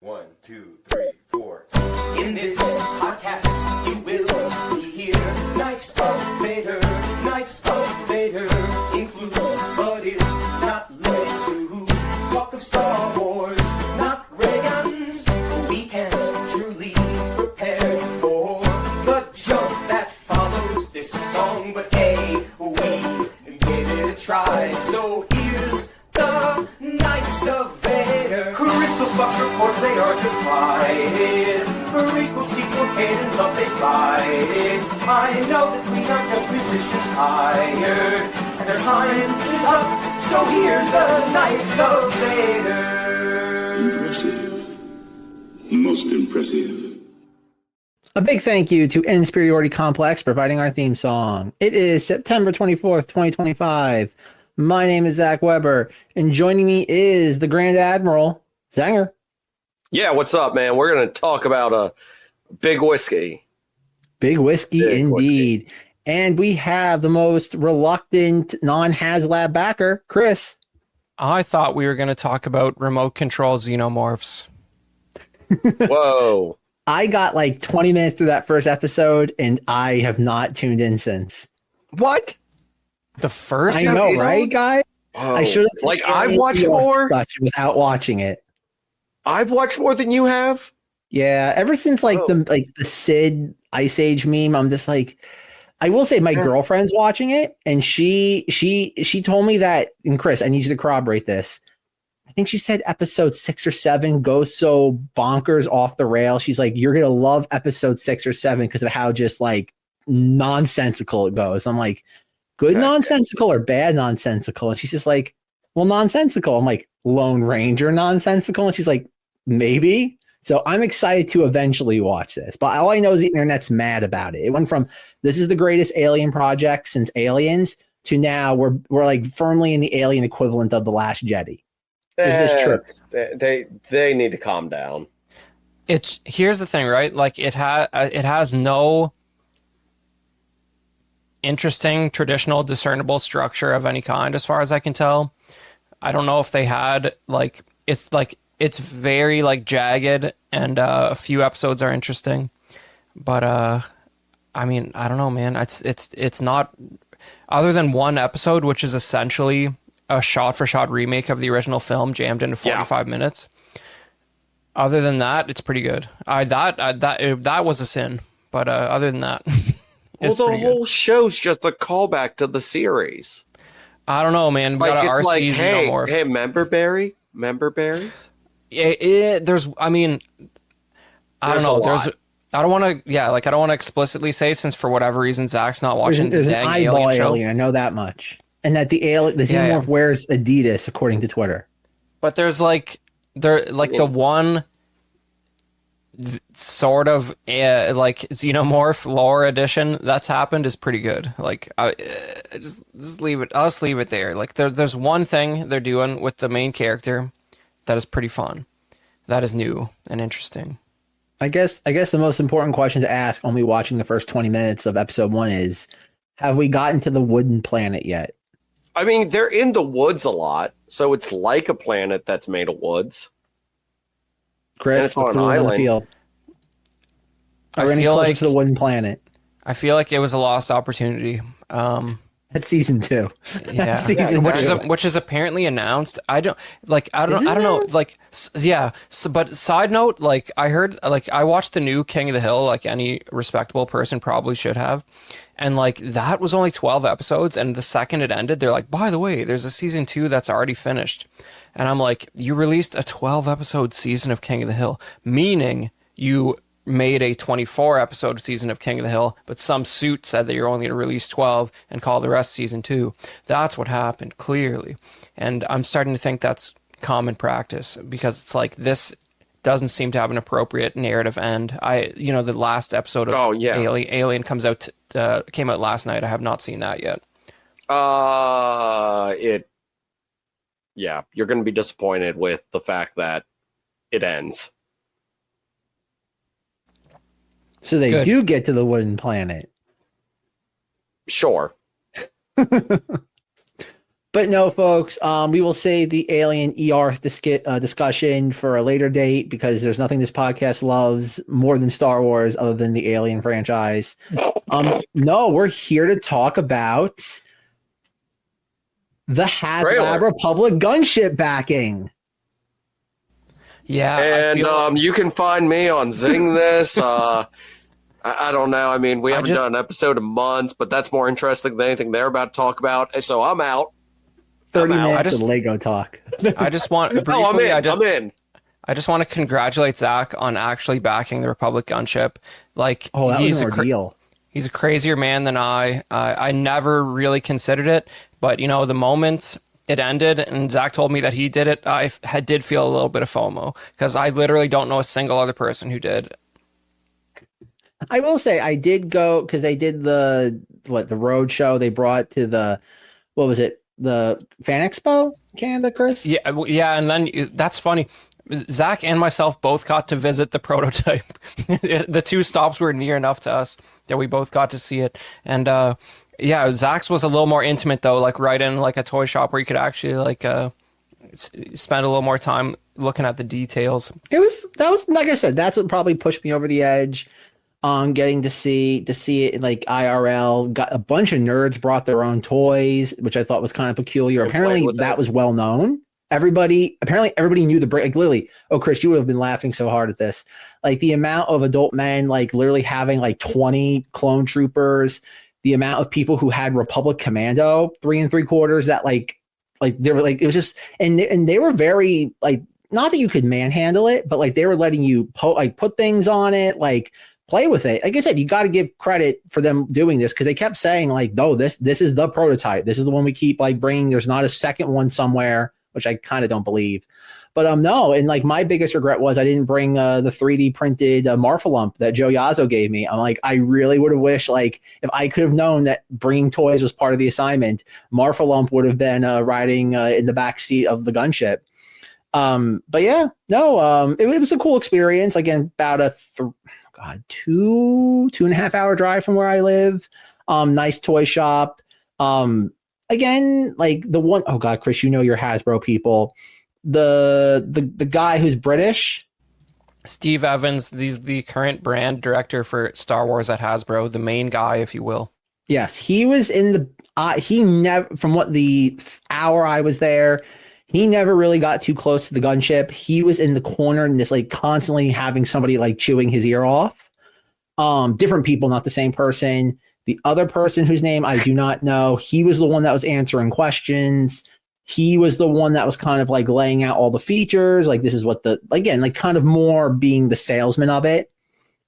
1, 2, 3, 4. In this podcast, you will be here. Knights of Vader, Knights of Vader includes, but is not limited to talk of Star Wars, not Reagan's. We can't truly prepare for the jump that follows this song, but hey, we gave it a try. So here's the Knights of Vader. Crystal Fox reports they are divided. Prequel, sequel, canon, love they fight. I know that we are just musicians tired, and their time is up. So here's the Knights of Vader. Impressive. Most impressive. A big thank you to An Insperiority Complex providing our theme song. It is September 24th, 2025. My name is Zach Weber, and joining me is the Grand Admiral, Zenger. Yeah, what's up, man? We're going to talk about a big whiskey. Big whiskey indeed. And we have the most reluctant non-HasLab backer, Chris. I thought we were going to talk about remote control xenomorphs. Whoa. I got like 20 minutes through that first episode, and I have not tuned in since. What? The first I know, episode? right, guys? Oh. I should have I've watched more without watching it. I've watched more than you have. Yeah, ever since the Sid Ice Age meme, I'm just like, I will say my girlfriend's watching it, and she told me that, and Chris, I need you to corroborate this. I think she said episode 6 or 7 goes so bonkers off the rail. She's like, you're gonna love episode 6 or 7 because of how just like nonsensical it goes. I'm like, good nonsensical or bad nonsensical? And she's just like, well, nonsensical. I'm like, Lone Ranger nonsensical? And she's like, maybe. So I'm excited to eventually watch this. But all I know is the internet's mad about it. It went from this is the greatest alien project since Aliens to now we're like firmly in the alien equivalent of The Last Jedi. Is this true? They need to calm down. Here's the thing, right? Like it has no interesting, traditional, discernible structure of any kind, as far as I can tell. I don't know if they had it's very like jagged, and a few episodes are interesting, but I mean, I don't know, man. It's not, other than one episode, which is essentially a shot-for-shot remake of the original film jammed into 45 minutes. Other than that, it's pretty good. That was a sin, but other than that, well, the whole show's just a callback to the series. I don't know, man. We got an RC xenomorph. Hey, member berries? There's, I mean, I don't know. I don't want to explicitly say, since for whatever reason Zach's not watching the dang Alien show. I know that much. And that the xenomorph wears Adidas, according to Twitter. But there's the one sort of like xenomorph lore edition that's happened is pretty good. Like just leave it. I'll just leave it there. Like there's one thing they're doing with the main character that is pretty fun. That is new and interesting. I guess the most important question to ask, only watching the first 20 minutes of episode 1, is, have we gotten to the wooden planet yet? I mean, they're in the woods a lot, so it's like a planet that's made of woods. Chris, what's the word on the field? Are we any closer to the wooden planet? I feel like it was a lost opportunity. That's season 2. Yeah, which is apparently announced. I don't know. Like, yeah. So, but side note, like I heard, like I watched the new King of the Hill, like any respectable person probably should have. And like that was only 12 episodes, and the second it ended, they're like, by the way, there's a season 2 that's already finished. And I'm like, you released a 12 episode season of King of the Hill, meaning you made a 24 episode season of King of the Hill, but some suit said that you're only going to release 12 and call the rest season 2. That's what happened, clearly. And I'm starting to think that's common practice, because it's like, this doesn't seem to have an appropriate narrative end. The last episode of Alien came out last night. I have not seen that yet. You're going to be disappointed with the fact that it ends. So they do get to the wooden planet. Sure. But But no, folks, we will save the Alien ER discussion for a later date because there's nothing this podcast loves more than Star Wars other than the Alien franchise. No, we're here to talk about the HasLab Republic gunship backing. Yeah, and you can find me on ZengThis. I don't know. I mean, we haven't done an episode in months, but that's more interesting than anything they're about to talk about. So I'm out. 30 minutes of Lego talk. I just want briefly, I'm in. I just want to congratulate Zack on actually backing the Republic gunship. Like, that was an ordeal. He's a crazier man than I. I never really considered it, but the moment it ended and Zack told me that he did it, I did feel a little bit of FOMO because I literally don't know a single other person who did. I will say I did go because they did the road show they brought to the the Fan Expo Canada, Chris? Yeah, and then that's funny. Zack and myself both got to visit the prototype. The two stops were near enough to us that we both got to see it. And Zack's was a little more intimate though, like right in like a toy shop where you could actually spend a little more time looking at the details. That was like I said, that's what probably pushed me over the edge. Getting to see it like IRL. Got a bunch of nerds brought their own toys, which I thought was kind of peculiar. Apparently that was well known. Everybody knew the break. Like literally, Chris, you would have been laughing so hard at this. Like the amount of adult men, like literally having like 20 clone troopers, the amount of people who had Republic Commando 3 3/4 that like they were like, it was just, and they were very like, not that you could manhandle it, but like they were letting you put things on it, like play with it. Like I said, you got to give credit for them doing this because they kept saying like, no, this is the prototype. This is the one we keep like bringing. There's not a second one somewhere, which I kind of don't believe. But no, and like my biggest regret was I didn't bring the 3D printed Marfalump that Joe Yazzo gave me. I'm like, I really would have wished like if I could have known that bringing toys was part of the assignment, Marfalump would have been riding in the back seat of the gunship. But yeah, no, it was a cool experience. Again, about a 2.5 hour drive from where I live. Nice toy shop. Again, like the one, oh God, Chris, your Hasbro people. The guy who's British. Steve Evans, he's the current brand director for Star Wars at Hasbro, the main guy, if you will. Yes, he was in the, he never, from what the hour I was there, he never really got too close to the gunship. He was in the corner and just like constantly having somebody like chewing his ear off. Different people, not the same person. The other person whose name I do not know, he was the one that was answering questions. He was the one that was kind of like laying out all the features. Like this is what again, like kind of more being the salesman of it.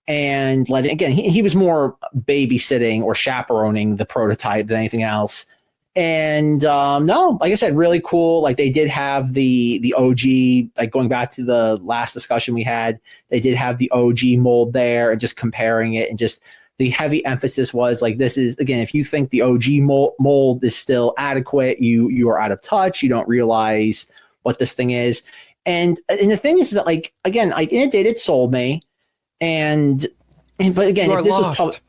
And he was more babysitting or chaperoning the prototype than anything else. And no, like I said, really cool. Like they did have the OG, like going back to the last discussion we had, they did have the OG mold there and just comparing it, and just the heavy emphasis was like, this is, again, if you think the OG mold is still adequate, you are out of touch. You don't realize what this thing is. And the thing is that, like, again, it sold me. But again, if this lost.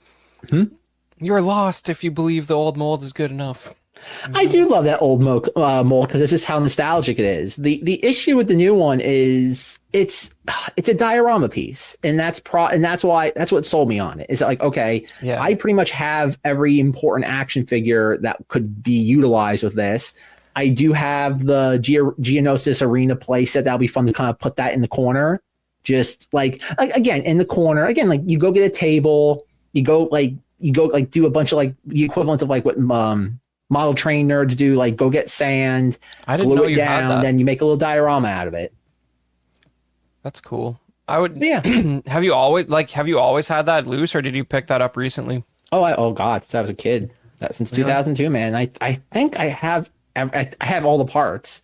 You're lost if you believe the old mold is good enough. I do love that old mold because it's just how nostalgic it is. The issue with the new one is it's a diorama piece, and that's what sold me on it. Is like, okay, yeah, I pretty much have every important action figure that could be utilized with this. I do have the Geonosis Arena playset. That'll be fun to kind of put that in the corner, just like again in the corner. Again, like you go get a table, you go do a bunch of like the equivalent of like what model train nerds do, like go get sand, I didn't glue know it you had that. Then you make a little diorama out of it. That's cool. I would, yeah. Have you always had that loose, or did you pick that up recently? Oh God, since I was a kid. Since 2002, man. I think I have all the parts.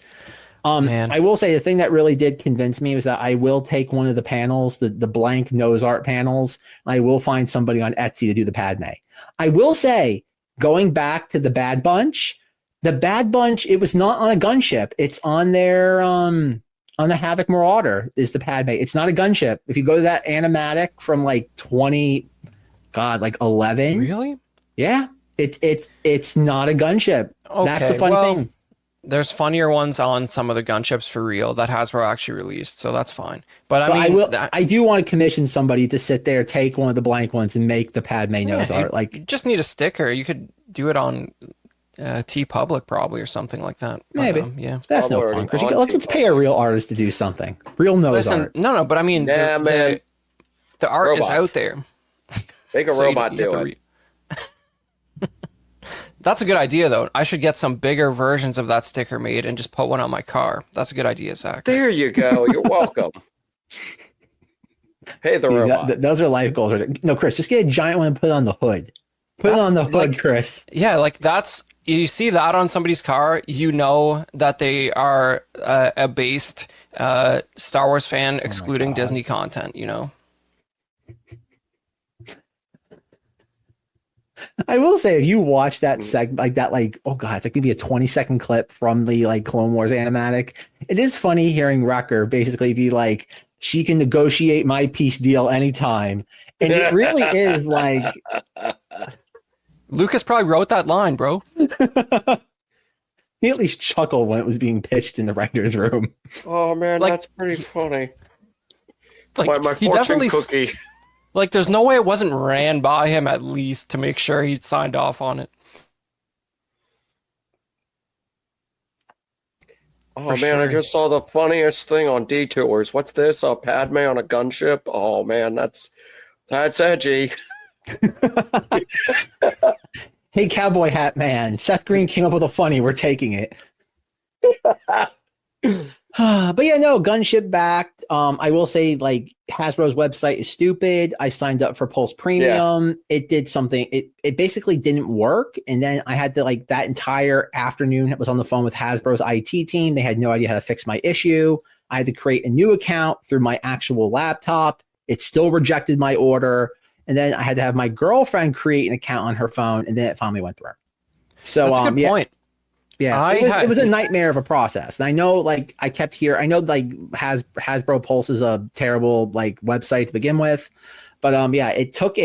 Man. I will say the thing that really did convince me was that I will take one of the panels, the blank nose art panels, and I will find somebody on Etsy to do the Padme. I will say, going back to the Bad Batch, it was not on a gunship. It's on their on the Havoc Marauder is the Padme. It's not a gunship. If you go to that animatic from like 11. Really? Yeah. It's not a gunship. Okay, that's the funny thing. there's funnier ones on some of the gunships for real that Hasbro actually released, so that's fine. But I mean, I do want to commission somebody to sit there, take one of the blank ones, and make the Padme nose art. Like, you just need a sticker. You could do it on TeePublic probably or something like that. Maybe. But, yeah, that's no fun. Let's pay a real artist to do something. Real nose art. No, but I mean, the art is out there. Make a robot do it. That's a good idea, though. I should get some bigger versions of that sticker made and just put one on my car. That's a good idea, Zach. There you go. You're welcome. Hey, the robot. Those are life goals. No, Chris, just get a giant one and put it on the hood. Put it on the hood, Chris. Yeah, like you see that on somebody's car, you know that they are a based Star Wars fan, excluding Disney content, you know? I will say, if you watch that segment, oh god, it's like maybe a 20-second clip from the Clone Wars animatic. It is funny hearing Wrecker basically be like, she can negotiate my peace deal anytime. And it really is like... Lucas probably wrote that line, bro. He at least chuckled when it was being pitched in the writer's room. Oh man, that's pretty funny. Like, my he fortune definitely cookie. Like, there's no way it wasn't ran by him at least to make sure he signed off on it. Oh man, I just saw the funniest thing on Detours. What's this? A Padme on a gunship? Oh man, that's edgy. Hey, cowboy hat man. Seth Green came up with a funny. We're taking it. But yeah, no, gunship backed. I will say, Hasbro's website is stupid. I signed up for Pulse Premium. Yes. It did something. It basically didn't work. And then I had to, that entire afternoon, I was on the phone with Hasbro's IT team. They had no idea how to fix my issue. I had to create a new account through my actual laptop. It still rejected my order. And then I had to have my girlfriend create an account on her phone, and then it finally went through. So that's a good point. Yeah, it was a nightmare of a process. And I know, I kept here. I know, Hasbro Pulse is a terrible website to begin with, but it took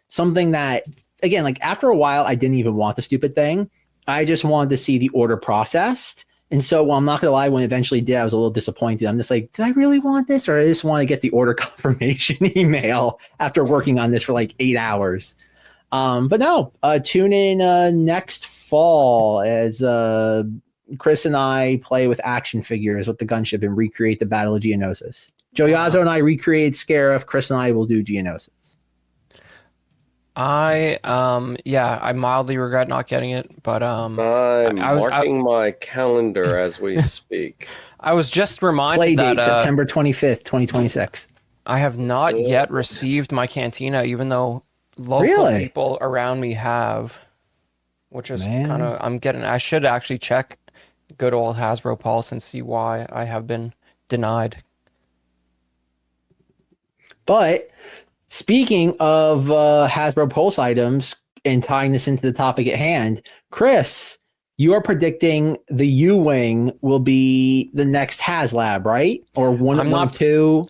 something that, again, after a while, I didn't even want the stupid thing. I just wanted to see the order processed. And so, I'm not gonna lie, when it eventually did, I was a little disappointed. I'm just like, did I really want this, or I just want to get the order confirmation email after working on this for 8 hours? But no, tune in next fall as Chris and I play with action figures with the gunship and recreate the Battle of Geonosis. Joe Yazzo and I recreate Scarif. Chris and I will do Geonosis. I mildly regret not getting it, but I'm marking my calendar as we speak. I was just reminded Play date, that September 25th, 2026. I have not yet received my Cantina, even though local people around me have, which is kind of, I should actually check good old Hasbro Pulse and see why I have been denied. But speaking of Hasbro Pulse items and tying this into the topic at hand, Chris, you are predicting the U-Wing will be the next HasLab, right? Or one of two?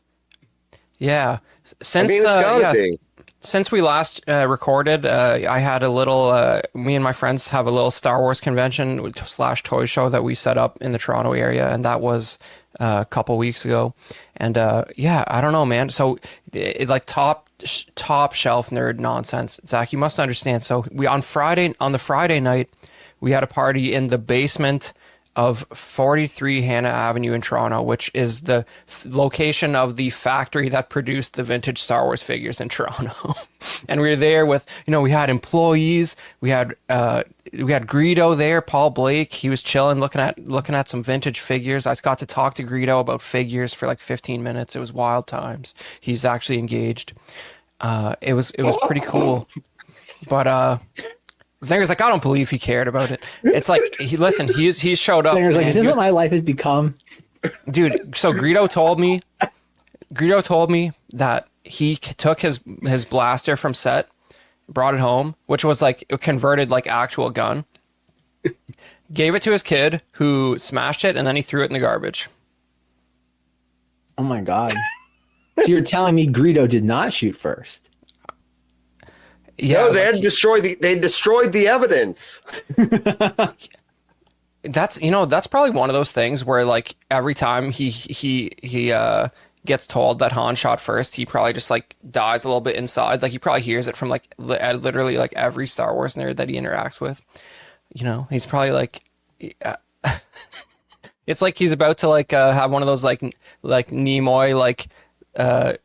Yeah. Since since we last recorded, I had a little, me and my friends have a little Star Wars convention / toy show that we set up in the Toronto area. And that was a couple weeks ago. And I don't know, man. So it's top shelf nerd nonsense. Zach, you must understand. So on the Friday night, we had a party in the basement of 43 Hannah Avenue in Toronto, which is the location of the factory that produced the vintage Star Wars figures in Toronto. And we were there with, we had employees, we had Greedo there, Paul Blake. He was chilling, looking at some vintage figures. I got to talk to Greedo about figures for 15 minutes. It was wild times. He's actually engaged. It was pretty cool. But Zenger's I don't believe he cared about it. It's he showed up. Zenger's this is what my life has become. Dude, so Greedo told me that he took his blaster from set, brought it home, which was converted actual gun, gave it to his kid who smashed it, and then he threw it in the garbage. Oh my God. So you're telling me Greedo did not shoot first? Yeah, no, they destroyed the evidence. that's probably one of those things where like every time he gets told that Han shot first, he probably just like dies a little bit inside. Like he probably hears it from like literally like every Star Wars nerd that he interacts with. He's probably like, it's like he's about to like have one of those like Nimoy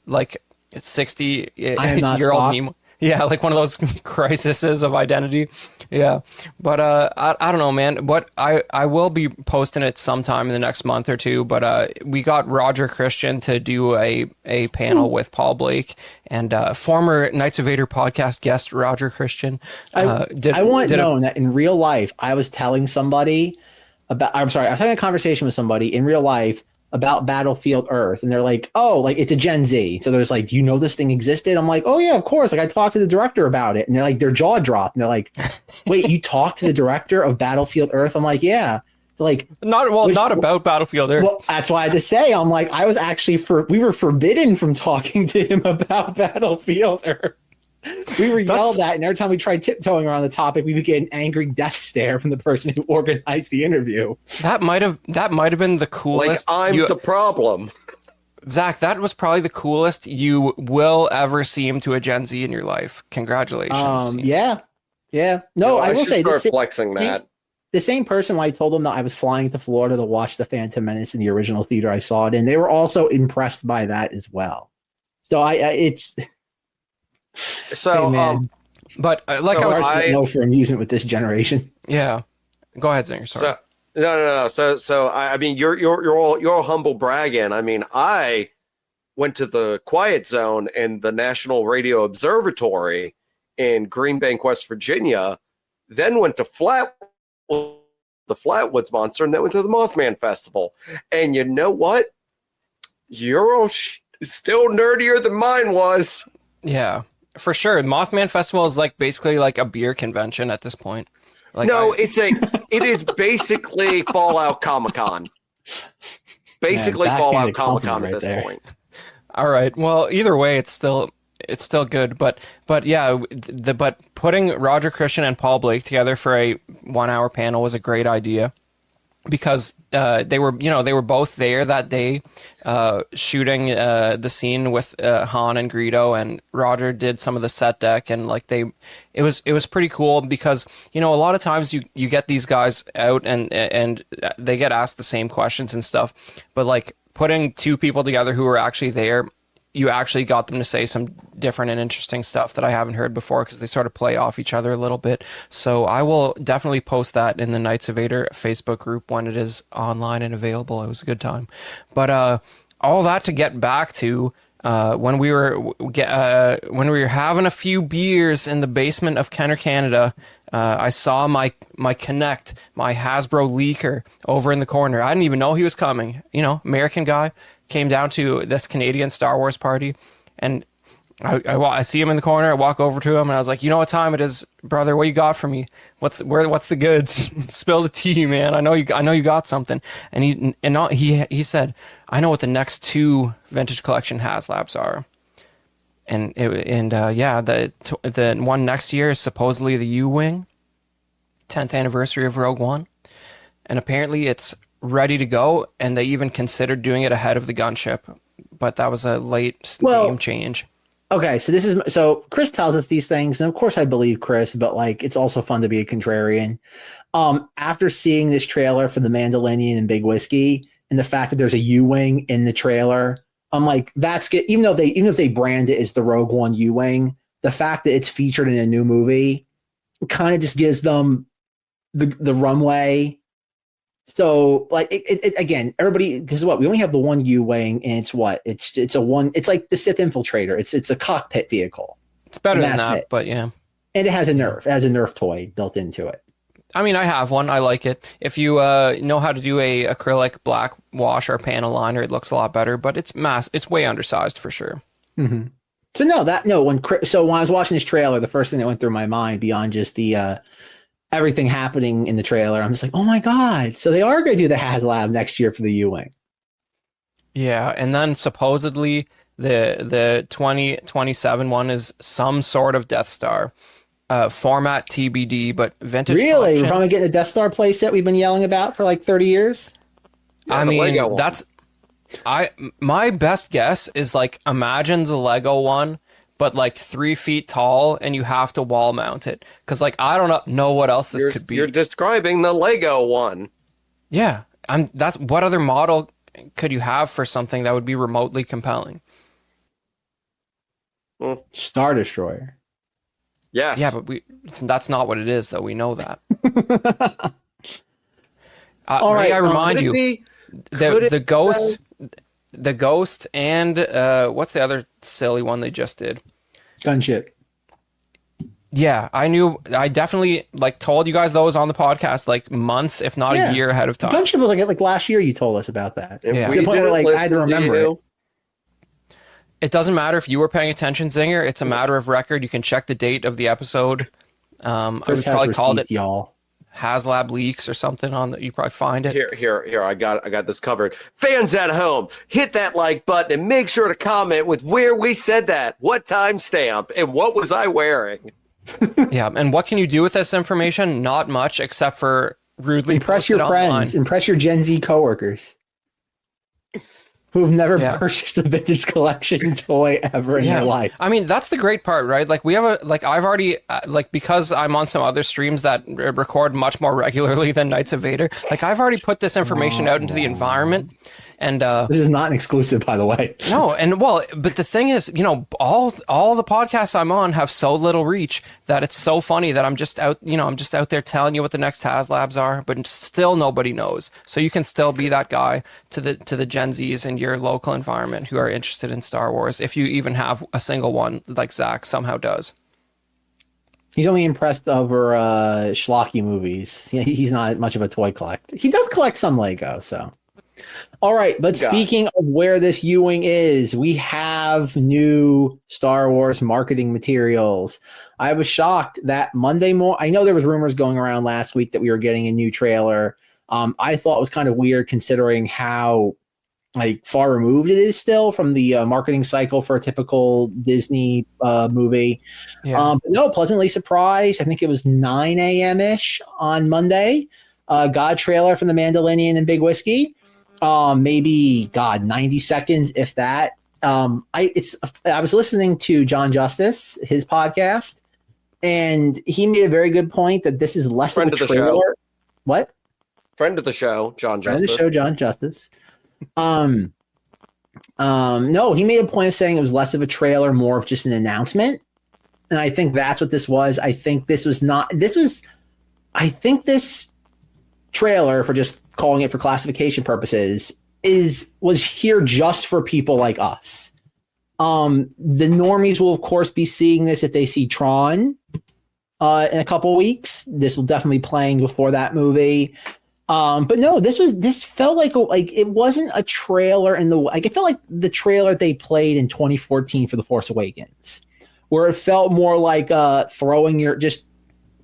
like 60-year-old Nimoy. Yeah, like one of those crises of identity. Yeah, but I don't know, man. What I will be posting it sometime in the next month or two. But we got Roger Christian to do a panel with Paul Blake and former Knights of Vader podcast guest Roger Christian. I want known that in real life, I was telling somebody about. I'm sorry, I was having a conversation with somebody in real life about Battlefield Earth, and they're like, oh, like it's a Gen Z. So there's like, do you know this thing existed? I'm like, oh yeah, of course. Like I talked to the director about it, and they're like, their jaw dropped, and they're like, wait, you talked to the director of Battlefield Earth? I'm like, yeah. They're like, not about Battlefield Earth. Well, that's why I had to say, I'm like, I was actually we were forbidden from talking to him about Battlefield Earth. We were yelled at, and every time we tried tiptoeing around the topic, we would get an angry death stare from the person who organized the interview. That might have been the coolest. Like I'm the problem. Zach, that was probably the coolest you will ever seem to a Gen Z in your life. Congratulations. Yeah. No, I will say this. Flexing that. The same person when I told them that I was flying to Florida to watch The Phantom Menace in the original theater I saw it in, they were also impressed by that as well. So it's. So, hey, but like I know for amusement with this generation. Yeah, go ahead, Zenger. Sorry. No. So I mean, you're all humble bragging. I mean, I went to the Quiet Zone in the National Radio Observatory in Green Bank, West Virginia. Then went to the Flatwoods Monster, and then went to the Mothman Festival. And you know what? You're all still nerdier than mine was. Yeah. For sure. Mothman Festival is like basically like a beer convention at this point. Like it is basically Fallout Comic-Con. Basically Fallout Comic-Con at this point. All right. Well, either way, it's still good. But yeah, but putting Roger Christian and Paul Blake together for a 1-hour panel was a great idea. Because they were both there that day shooting the scene with Han and Greedo, and Roger did some of the set deck, and like it was pretty cool because a lot of times you get these guys out and they get asked the same questions and stuff, but like putting two people together who were actually there, you actually got them to say some different and interesting stuff that I haven't heard before because they sort of play off each other a little bit. So I will definitely post that in the Knights of Vader Facebook group when it is online and available. It was a good time. But all that to get back to when we were having a few beers in the basement of Kenner, Canada, I saw my Connect, my Hasbro leaker over in the corner. I didn't even know he was coming. American guy. Came down to this Canadian Star Wars party, and I see him in the corner. I walk over to him, and I was like, "You know what time it is, brother? What you got for me? What's the goods? Spill the tea, man. I know you got something." And he said, "I know what the next 2 Vintage Collection HasLabs are." The one next year is supposedly the U-Wing, 10th anniversary of Rogue One, and apparently it's ready to go, and they even considered doing it ahead of the gunship, but that was a late name change. Okay, so Chris tells us these things, and of course I believe Chris, but like it's also fun to be a contrarian. After seeing this trailer for the Mandalorian and Big Whiskey, and the fact that there's a U-Wing in the trailer, I'm like, that's good. Even if they brand it as the Rogue One U-Wing, the fact that it's featured in a new movie kind of just gives them the runway. So like it again, everybody, because we only have the one U-Wing, and it's like the Sith Infiltrator. It's a cockpit vehicle. It's better than that, but yeah. And it has a Nerf. It has a Nerf toy built into it. I mean, I have one. I like it. If you know how to do a acrylic black wash or panel liner, it looks a lot better. But it's way undersized for sure. Mm-hmm. So when I was watching this trailer, the first thing that went through my mind beyond just the everything happening in the trailer, I'm just like, oh my god! So they are going to do the HasLab next year for the U-Wing. Yeah, and then supposedly the 2027 one is some sort of Death Star. format TBD, but vintage. Really? collection. We're probably getting a Death Star playset we've been yelling about for like 30 years. I mean, my best guess is like, imagine the Lego one, but like 3 feet tall, and you have to wall mount it. Because like, I don't know what else this could be. You're describing the Lego one. Yeah. That's what other model could you have for something that would be remotely compelling? Star Destroyer. Yes. Yeah, but that's not what it is, though. We know that. All right. May I remind you, the ghost, and what's the other silly one they just did? Gunship. Yeah, I definitely like told you guys those on the podcast like months, if not a year ahead of time. Gunship was like last year you told us about that. Yeah. To the point where like I had to remember it. It doesn't matter if you were paying attention, Zinger. It's a matter of record. You can check the date of the episode. I would probably called it y'all. HasLab leaks or something on that. You probably find it. Here. I got this covered. Fans at home, hit that like button and make sure to comment with where we said that, what timestamp, and what was I wearing. Yeah, and what can you do with this information? Not much, except for rudely impress post your it friends, online. impress your Gen Z coworkers who have never purchased a vintage collection toy ever in their life. I mean, that's the great part, right? Like we have I've already because I'm on some other streams that record much more regularly than Knights of Vader. Like I've already put this information out into the environment. And this is not an exclusive, by the way. No, and but the thing is, all the podcasts I'm on have so little reach that it's so funny that I'm just out there telling you what the next HasLabs are, but still nobody knows. So you can still be that guy to the Gen Zs in your local environment who are interested in Star Wars, if you even have a single one like Zack somehow does. He's only impressed over schlocky movies. He's not much of a toy collector. He does collect some Lego, so. All right, but speaking of where this Ewing is, we have new Star Wars marketing materials. I was shocked that Monday morning, I know there was rumors going around last week that we were getting a new trailer. I thought it was kind of weird considering how far removed it is still from the marketing cycle for a typical Disney movie. Yeah. But no, pleasantly surprised. I think it was 9 a.m.-ish on Monday. Got a trailer from the Mandalorian and Big Whiskey. Maybe 90 seconds, if that. I was listening to John Justice, his podcast, and he made a very good point that this is less of a trailer. What? Friend of the show, John Justice. Friend of the show, John Justice. No, he made a point of saying it was less of a trailer, more of just an announcement. And I think that's what this was. I think this trailer, for just calling it for classification purposes, was here just for people like us. The normies will of course be seeing this if they see Tron in a couple weeks. This will definitely be playing before that movie. But no, this felt like it wasn't a trailer it felt like the trailer they played in 2014 for The Force Awakens, where it felt more like just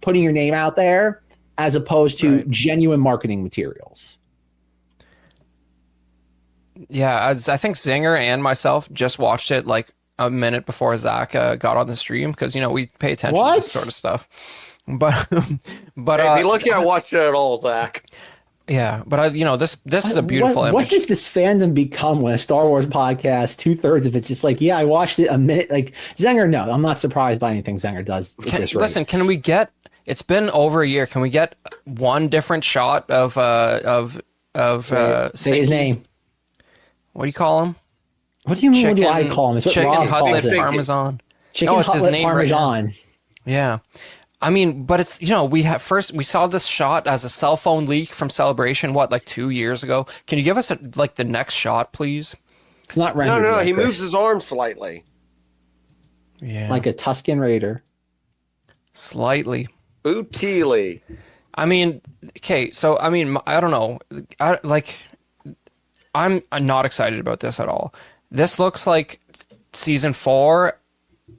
putting your name out there as opposed to genuine marketing materials. Yeah, I think Zenger and myself just watched it like a minute before Zack got on the stream because we pay attention to this sort of stuff. But hey, be lucky I watched it at all, Zack. Yeah, but this is a beautiful image. What does this fandom become when a Star Wars podcast, 2/3 of it's just like, I watched it a minute. Like Zenger, no, I'm not surprised by anything Zenger does. Listen, can we get? It's been over a year. Can we get one different shot of say his name? What do you call him? What do you mean? What do I call him? It's what chicken Rob calls Cutlet it. Parmesan. Chicken it's his Cutlet name Parmesan. Right, yeah. I mean, but it's we saw this shot as a cell phone leak from Celebration. Like 2 years ago? Can you give us the next shot, please? It's not rendered. No. He moves his arm slightly. Yeah, like a Tusken Raider. Slightly. Bootily. I mean, okay. So I mean, I don't know. I'm not excited about this at all. This looks like season 4,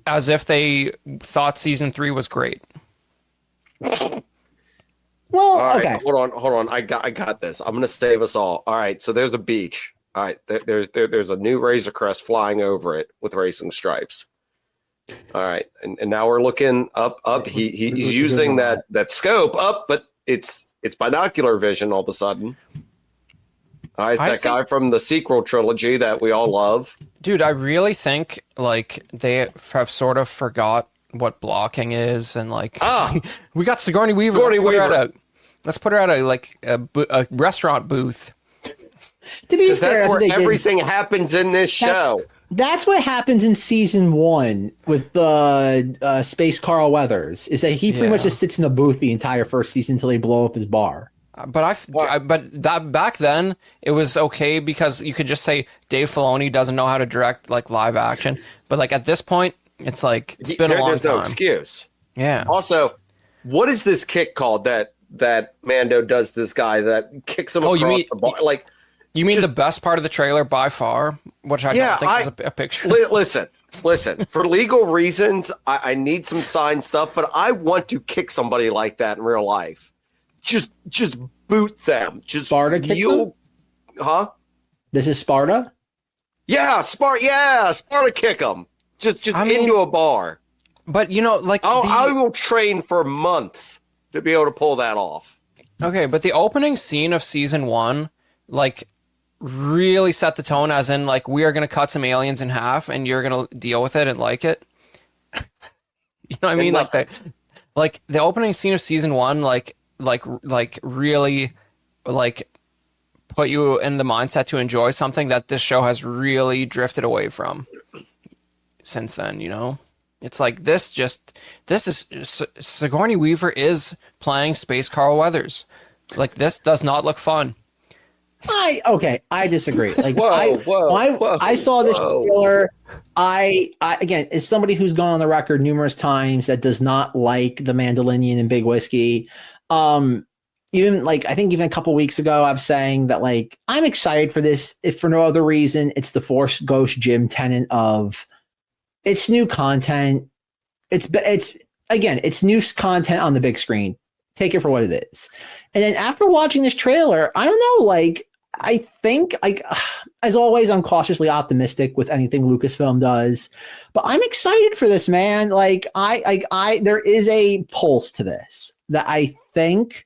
as if they thought season 3 was great. Well, right, okay. Hold on. I got this. I'm gonna save us all. All right. So there's a beach. All right. There's a new Razor Crest flying over it with racing stripes. All right, and now we're looking up. He's using that scope up, but it's binocular vision all of a sudden. All right, that guy from the sequel trilogy that we all love. Dude, I really think like they have sort of forgot what blocking is, and like we got Sigourney Weaver. Let's put her at a restaurant booth. To be fair, that's where everything happens in this show. That's what happens in season 1 with the Space Carl Weathers, is that he pretty much just sits in the booth the entire first season until they blow up his bar. But that back then it was okay because you could just say Dave Filoni doesn't know how to direct like live action. But like at this point, it's like it's been a long time. There's no excuse. Yeah. Also, what is this kick called that Mando does this guy that kicks him across the bar? Like, you mean the best part of the trailer by far, which I don't think is a picture. Listen. For legal reasons, I need some signed stuff, but I want to kick somebody like that in real life. Just boot them. Just Sparta kick them? Huh? This is Sparta? Yeah, Sparta kick them. Just into a bar. But you know, like I will train for months to be able to pull that off. Okay, but the opening scene of season 1, like, really set the tone, as in like we are going to cut some aliens in half and you're going to deal with it and like it. You know what I mean? Like the opening scene of season 1 like really like put you in the mindset to enjoy something that this show has really drifted away from since then, you know? It's like Sigourney Weaver is playing Space Carl Weathers. Like, this does not look fun. I disagree. Like, I saw this trailer. I again, as somebody who's gone on the record numerous times that does not like the Mandalorian and Big Whiskey. Even like, I think even a couple weeks ago, I was saying that like, I'm excited for this. If for no other reason, it's the Force Ghost Jim Tennant of it's new content. It's new content on the big screen. Take it for what it is. And then after watching this trailer, I don't know, like, I think, like, as always, I'm cautiously optimistic with anything Lucasfilm does, but I'm excited for this, man. Like, there is a pulse to this that I think,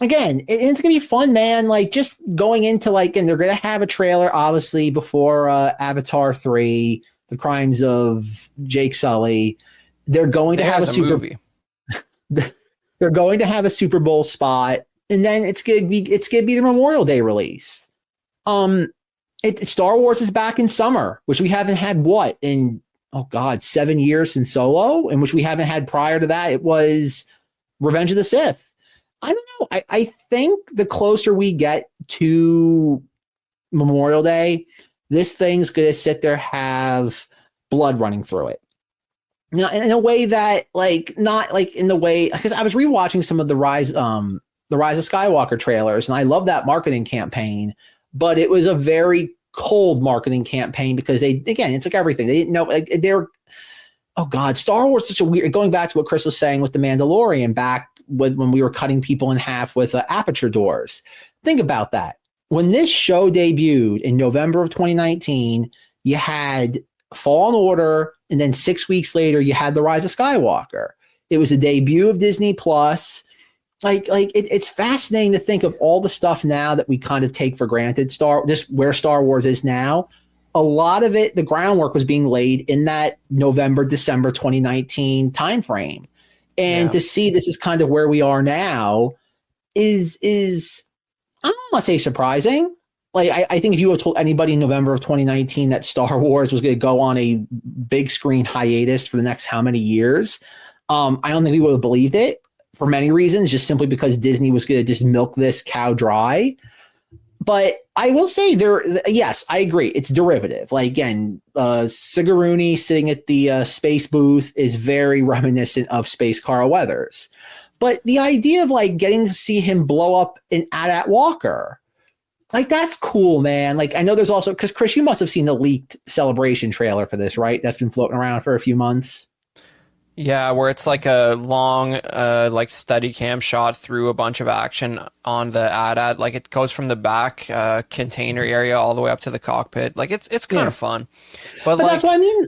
again, it's going to be fun, man. Like, just going into, like, and they're going to have a trailer, obviously, before Avatar 3, The Crimes of Jake Sully. They're going to have a movie. They're going to have a Super Bowl spot, and then it's gonna be the Memorial Day release. Star Wars is back in summer, which we haven't had in 7 years since Solo, and which we haven't had prior to that. It was Revenge of the Sith. I don't know. I think the closer we get to Memorial Day, this thing's gonna sit there, have blood running through it. Now, in a way that, like, not like in the way, because I was rewatching some of the Rise of Skywalker trailers, and I love that marketing campaign, but it was a very cold marketing campaign because it's like everything. They didn't know, like, Star Wars is such a weird, going back to what Chris was saying with The Mandalorian back when we were cutting people in half with aperture doors. Think about that. When this show debuted in November of 2019, you had Fallen Order, and then 6 weeks later, you had The Rise of Skywalker. It was a debut of Disney Plus. It's fascinating to think of all the stuff now that we kind of take for granted. Just where Star Wars is now. A lot of it, the groundwork was being laid in that November, December 2019 timeframe. And to see this is kind of where we are now is I don't want to say surprising. Like, I think if you had told anybody in November of 2019 that Star Wars was going to go on a big screen hiatus for the next how many years, I don't think we would have believed it for many reasons, just simply because Disney was going to just milk this cow dry. But I will say yes, I agree. It's derivative. Like, again, Sigourney sitting at the space booth is very reminiscent of Space Carl Weathers. But the idea of, like, getting to see him blow up an AT-AT Walker, like, that's cool, man. Like, I know there's also, because Chris, you must have seen the leaked Celebration trailer for this, right? That's been floating around for a few months. Yeah, where it's like a long, like, steady cam shot through a bunch of action on the AT-AT. Like, it goes from the back container area all the way up to the cockpit. Like, it's kind of fun. But like, that's what I mean.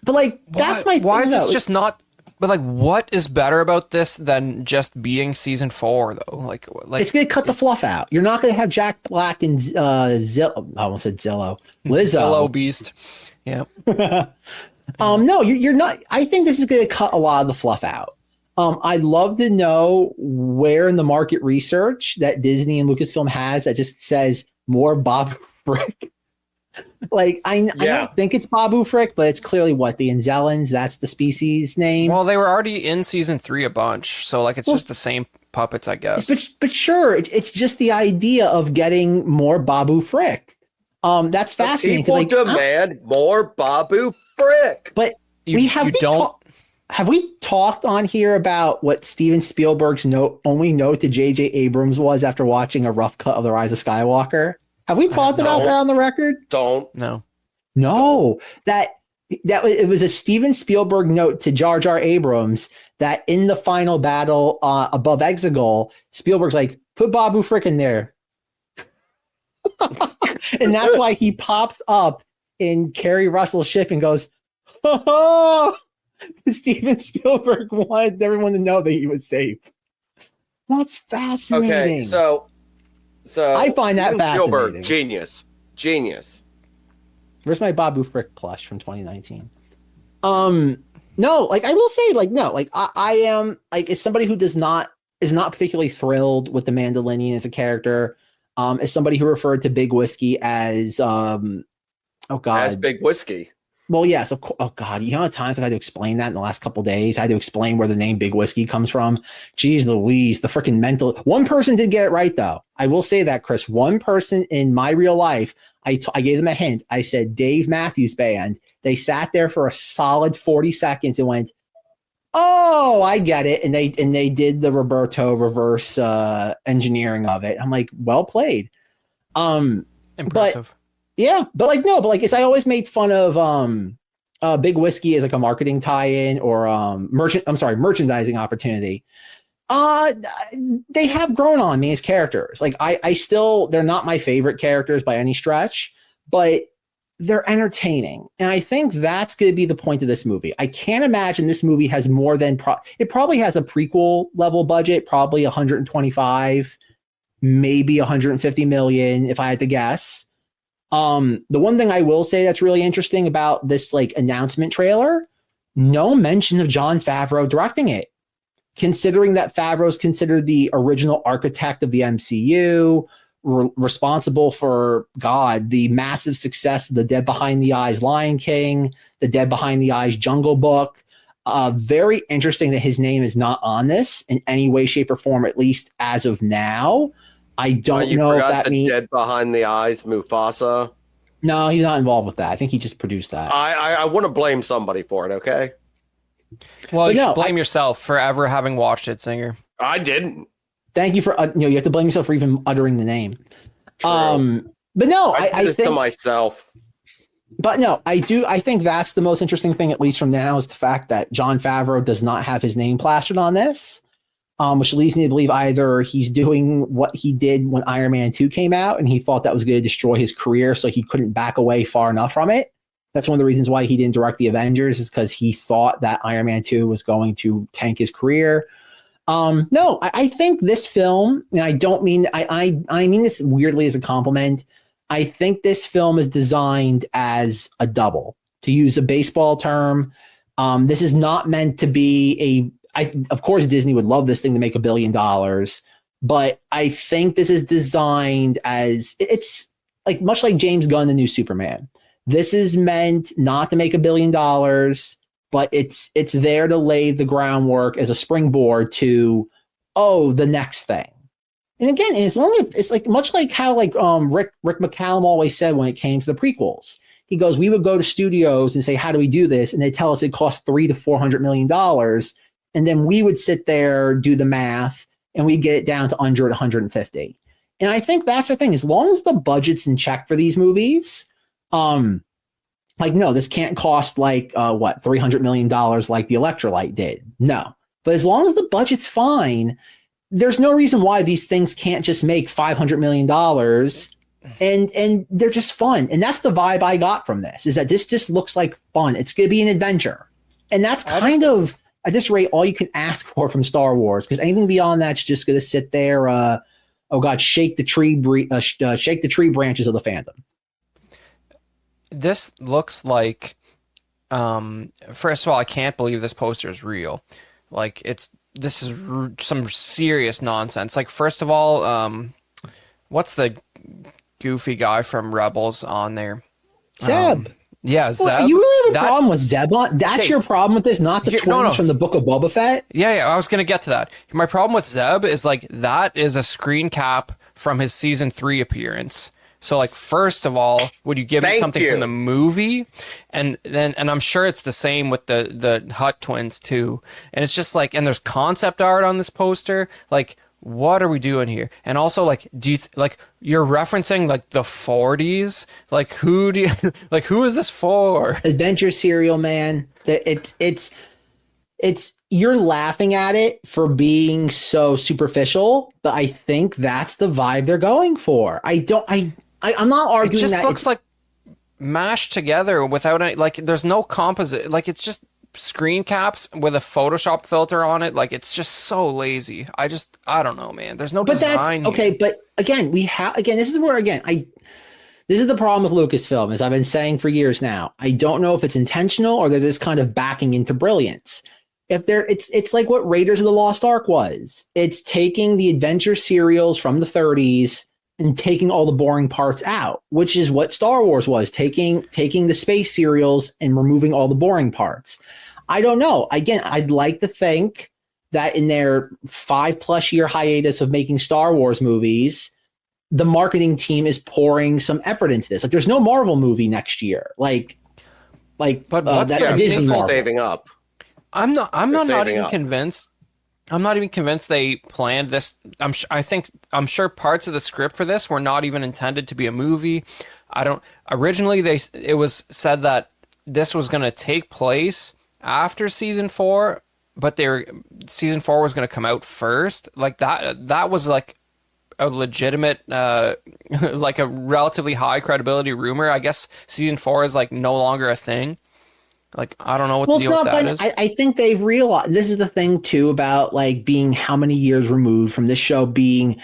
But like, that's my. Why is thing, this though. just not? But like, what is better about this than just being season 4 though? Like It's gonna cut the fluff out. You're not gonna have Jack Black and Zillow. I almost said Zillow. Lizzo. Zillow Beast. Yeah. No, you're not. I think this is gonna cut a lot of the fluff out. I'd love to know where in the market research that Disney and Lucasfilm has that just says more Babu Frick. Like I don't think it's Babu Frick, but it's clearly what the Anzellans. That's the species name. Well, they were already in season 3 a bunch, so like it's just the same puppets, I guess. But sure, it's just the idea of getting more Babu Frick. That's fascinating. People demand more Babu Frick. But have we talked on here about what Steven Spielberg's only note to J.J. Abrams was after watching a rough cut of The Rise of Skywalker? Have we talked about that on the record? No. That it was a Steven Spielberg note to Jar Jar Abrams that in the final battle above Exegol, Spielberg's like, put Babu Frick in there. And that's why he pops up in Kerry Russell's ship and goes, oh, Steven Spielberg wanted everyone to know that he was safe. That's fascinating. Okay, so I find that fascinating. Spielberg, genius. Where's my Babu Frick plush from 2019? No, like I will say, like no, like I am like as somebody who is not particularly thrilled with the Mandalorian as a character. As somebody who referred to Big Whiskey as as Big Whiskey. Well, yes, of course. Oh God, you know how many times I've had to explain that in the last couple of days? I had to explain where the name Big Whiskey comes from. Jeez Louise, the freaking mental. One person did get it right though. I will say that, Chris. One person in my real life, I gave them a hint. I said Dave Matthews Band. They sat there for a solid 40 seconds and went, "Oh, I get it." And they did the Roberto reverse engineering of it. I'm like, well played. Impressive. But I always made fun of Big Whiskey as like a marketing tie-in or merchandising opportunity. They have grown on me as characters. Like I still, they're not my favorite characters by any stretch, but they're entertaining. And I think that's going to be the point of this movie. I can't imagine this movie has more than it probably has a prequel level budget, probably 125, maybe 150 million if I had to guess. The one thing I will say that's really interesting about this like announcement trailer, no mention of Jon Favreau directing it, considering that Favreau is considered the original architect of the MCU, responsible for the massive success of the Dead Behind the Eyes Lion King, the Dead Behind the Eyes Jungle Book. Very interesting that his name is not on this in any way, shape, or form, at least as of now. I don't know if that means Dead Behind the Eyes, Mufasa. No, he's not involved with that. I think he just produced that. I want to blame somebody for it. Okay. Well, you should blame yourself for ever having watched it, Zenger. I didn't. Thank you for you have to blame yourself for even uttering the name. True. But no, I did this to myself. But no, I do. I think that's the most interesting thing, at least from now, is the fact that Jon Favreau does not have his name plastered on this. Which leads me to believe either he's doing what he did when Iron Man 2 came out and he thought that was going to destroy his career, so he couldn't back away far enough from it. That's one of the reasons why he didn't direct the Avengers, is because he thought that Iron Man 2 was going to tank his career. No, I think this film, and I don't mean, I mean this weirdly as a compliment. I think this film is designed as a double, to use a baseball term. This is not meant to be of course, Disney would love this thing to make $1 billion, but I think this is designed as it's like much like James Gunn, the new Superman. This is meant not to make $1 billion, but it's there to lay the groundwork as a springboard to the next thing. And again, it's like much like how like Rick McCallum always said when it came to the prequels. He goes, we would go to studios and say, how do we do this? And they tell us it costs $300 to $400 million. And then we would sit there, do the math, and we get it down to under 150. And I think that's the thing. As long as the budget's in check for these movies, no, this can't cost $300 million like the Electrolyte did. No. But as long as the budget's fine, there's no reason why these things can't just make $500 million and they're just fun. And that's the vibe I got from this, is that this just looks like fun. It's going to be an adventure. And that's kind of, at this rate, all you can ask for from Star Wars, because anything beyond that's just going to sit there, shake the tree branches of the fandom. This looks like, first of all, I can't believe this poster is real. Like, this is some serious nonsense. Like, first of all, what's the goofy guy from Rebels on there? Zeb. Yeah, Zeb. Well, you really have a problem with Zeb? That's your problem with this, not the twins from the Book of Boba Fett? Yeah, I was going to get to that. My problem with Zeb is, like, that is a screen cap from his season 3 appearance. So, like, first of all, would you give me something from the movie? And I'm sure it's the same with the Hutt twins too. And it's just like, and there's concept art on this poster. Like, what are we doing here? And also, like, do you you're referencing like the 40s? Like, who is this for? Adventure serial, man. It's you're laughing at it for being so superficial, but I think that's the vibe they're going for. I'm not arguing that. It just looks like mashed together without any, like, there's no composite. Like, it's just screen caps with a Photoshop filter on it. Like, it's just so lazy. I don't know, man. There's no design here. Okay, but again, this is where, this is the problem with Lucasfilm, as I've been saying for years now. I don't know if it's intentional or they're just kind of backing into brilliance. It's like what Raiders of the Lost Ark was. It's taking the adventure serials from the 30s and taking all the boring parts out, which is what Star Wars was, taking the space serials and removing all the boring parts. I don't know. Again, I'd like to think that in their 5+ year hiatus of making Star Wars movies, the marketing team is pouring some effort into this. Like, there's no Marvel movie next year. But what's Disney saving up? I'm not even convinced. I'm not even convinced they planned this. I'm sure parts of the script for this were not even intended to be a movie. Originally it was said that this was going to take place after season 4, but season 4 was going to come out first. Like, that was like a legitimate, like a relatively high credibility rumor. I guess season 4 is like no longer a thing. Like, I don't know what the deal with that is. I think they've realized, this is the thing too about, like, being how many years removed from this show being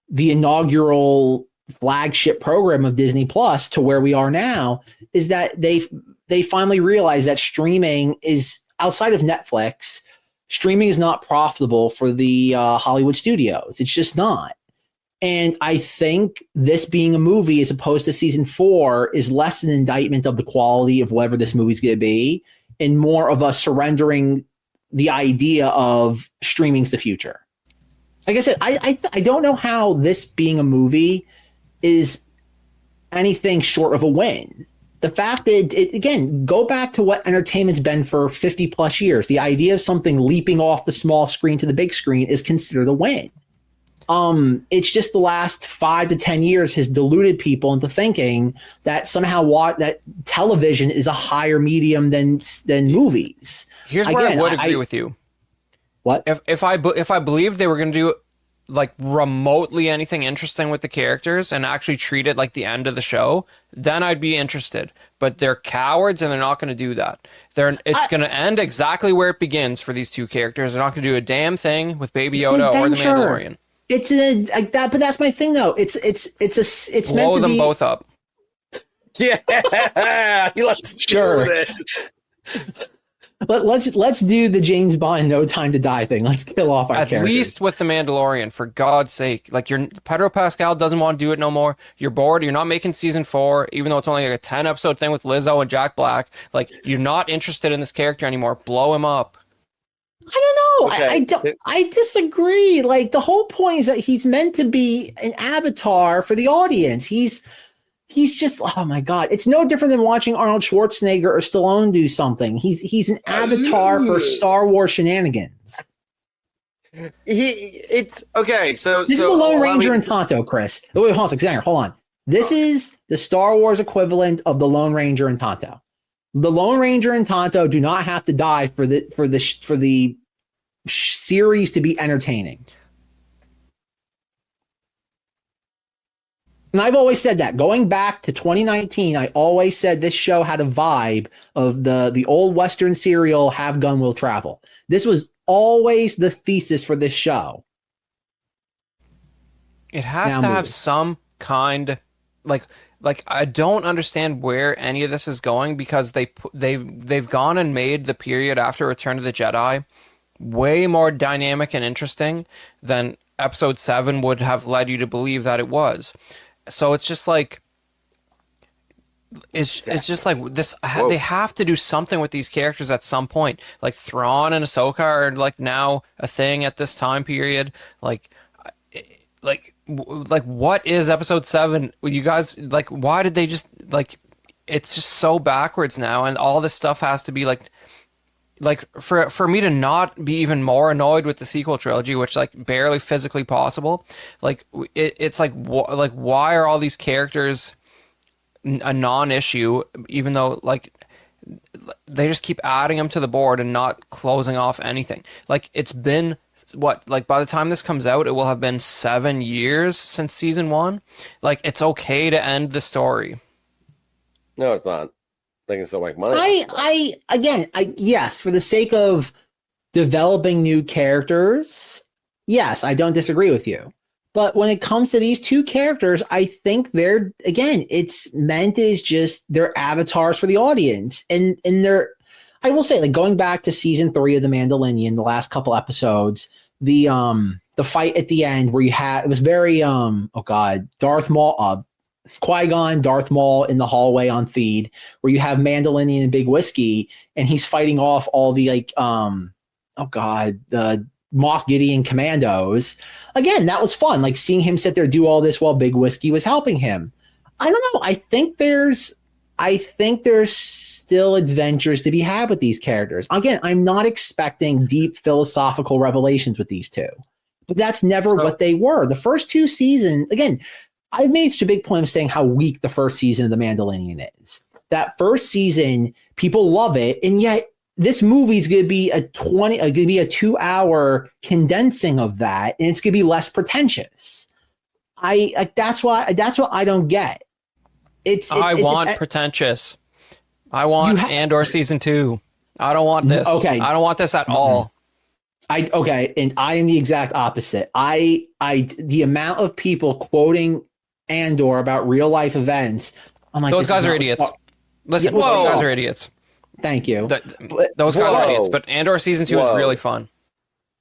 the inaugural flagship program of Disney Plus to where we are now, is that they finally realized that streaming is, outside of Netflix, streaming is not profitable for the Hollywood studios. It's just not. And I think this being a movie as opposed to season 4 is less an indictment of the quality of whatever this movie's going to be, and more of us surrendering the idea of streaming's the future. Like I said, I don't know how this being a movie is anything short of a win. The fact that, again, go back to what entertainment's been for 50+ years. The idea of something leaping off the small screen to the big screen is considered a win. It's just the last 5 to 10 years has deluded people into thinking that somehow that television is a higher medium than movies. Here's where I would agree with you. What? If I believed they were going to do like remotely anything interesting with the characters and actually treat it like the end of the show, then I'd be interested. But they're cowards and they're not going to do that. It's going to end exactly where it begins for these two characters. They're not going to do a damn thing with Baby Yoda or the Mandalorian. It's like that, but that's my thing though. It's meant to blow them be both up. Yeah, sure. Let's do the James Bond No Time to Die thing. Let's kill off our characters. At least with the Mandalorian, for God's sake. Like, Pedro Pascal doesn't want to do it no more. You're bored. You're not making season 4, even though it's only like a 10-episode thing with Lizzo and Jack Black. Like, you're not interested in this character anymore. Blow him up. I don't know. Okay. I disagree. Like, the whole point is that he's meant to be an avatar for the audience. He's just, oh my God. It's no different than watching Arnold Schwarzenegger or Stallone do something. He's an avatar for Star Wars shenanigans. It's okay. So this is the Lone Ranger and Tonto, Chris. Wait, hold on, Zenger, hold on. This is the Star Wars equivalent of the Lone Ranger and Tonto. The Lone Ranger and Tonto do not have to die for the series to be entertaining. And I've always said that. Going back to 2019, I always said this show had a vibe of the old Western serial, Have Gun Will Travel. This was always the thesis for this show. It has to have some kind, like I don't understand where any of this is going, because they've gone and made the period after Return of the Jedi way more dynamic and interesting than Episode 7 would have led you to believe that it was. So it's just like it's just like this. Whoa. They have to do something with these characters at some point. Like Thrawn and Ahsoka are like now a thing at this time period. Like what is Episode 7? You guys, like, why did they just, like, it's just so backwards now, and all this stuff has to be like for me to not be even more annoyed with the sequel trilogy, which like barely physically possible. Like it's like why are all these characters a non-issue, even though like they just keep adding them to the board and not closing off anything. Like it's been what, like by the time this comes out, it will have been 7 years since season 1. Like it's okay to end the story. No, it's not. They can still make money. Yes, for the sake of developing new characters, yes, I don't disagree with you. But when it comes to these two characters, I think it's meant as just they're avatars for the audience. And they're, I will say, like going back to season 3 of The Mandalorian, the last couple episodes, the fight at the end where it was very, Darth Maul, Qui-Gon, Darth Maul in the hallway on Theed, where you have Mandalorian and Big Whiskey, and he's fighting off all the the Moff Gideon commandos. Again, that was fun. Like seeing him sit there do all this while Big Whiskey was helping him. I don't know. I think there's still adventures to be had with these characters. Again, I'm not expecting deep philosophical revelations with these two, but that's never what they were. The first 2 seasons, again, I've made such a big point of saying how weak the first season of The Mandalorian is. That first season, people love it, and yet this movie is going to be a 2-hour condensing of that, and it's going to be less pretentious. That's what I don't get. I want pretentious. I want Andor season 2. I don't want this. Okay, I don't want this at all. And I am the exact opposite. The amount of people quoting Andor about real life events, I'm like, those guys are idiots. Listen, those guys are idiots. Thank you. Those guys are idiots. But Andor season 2 is really fun.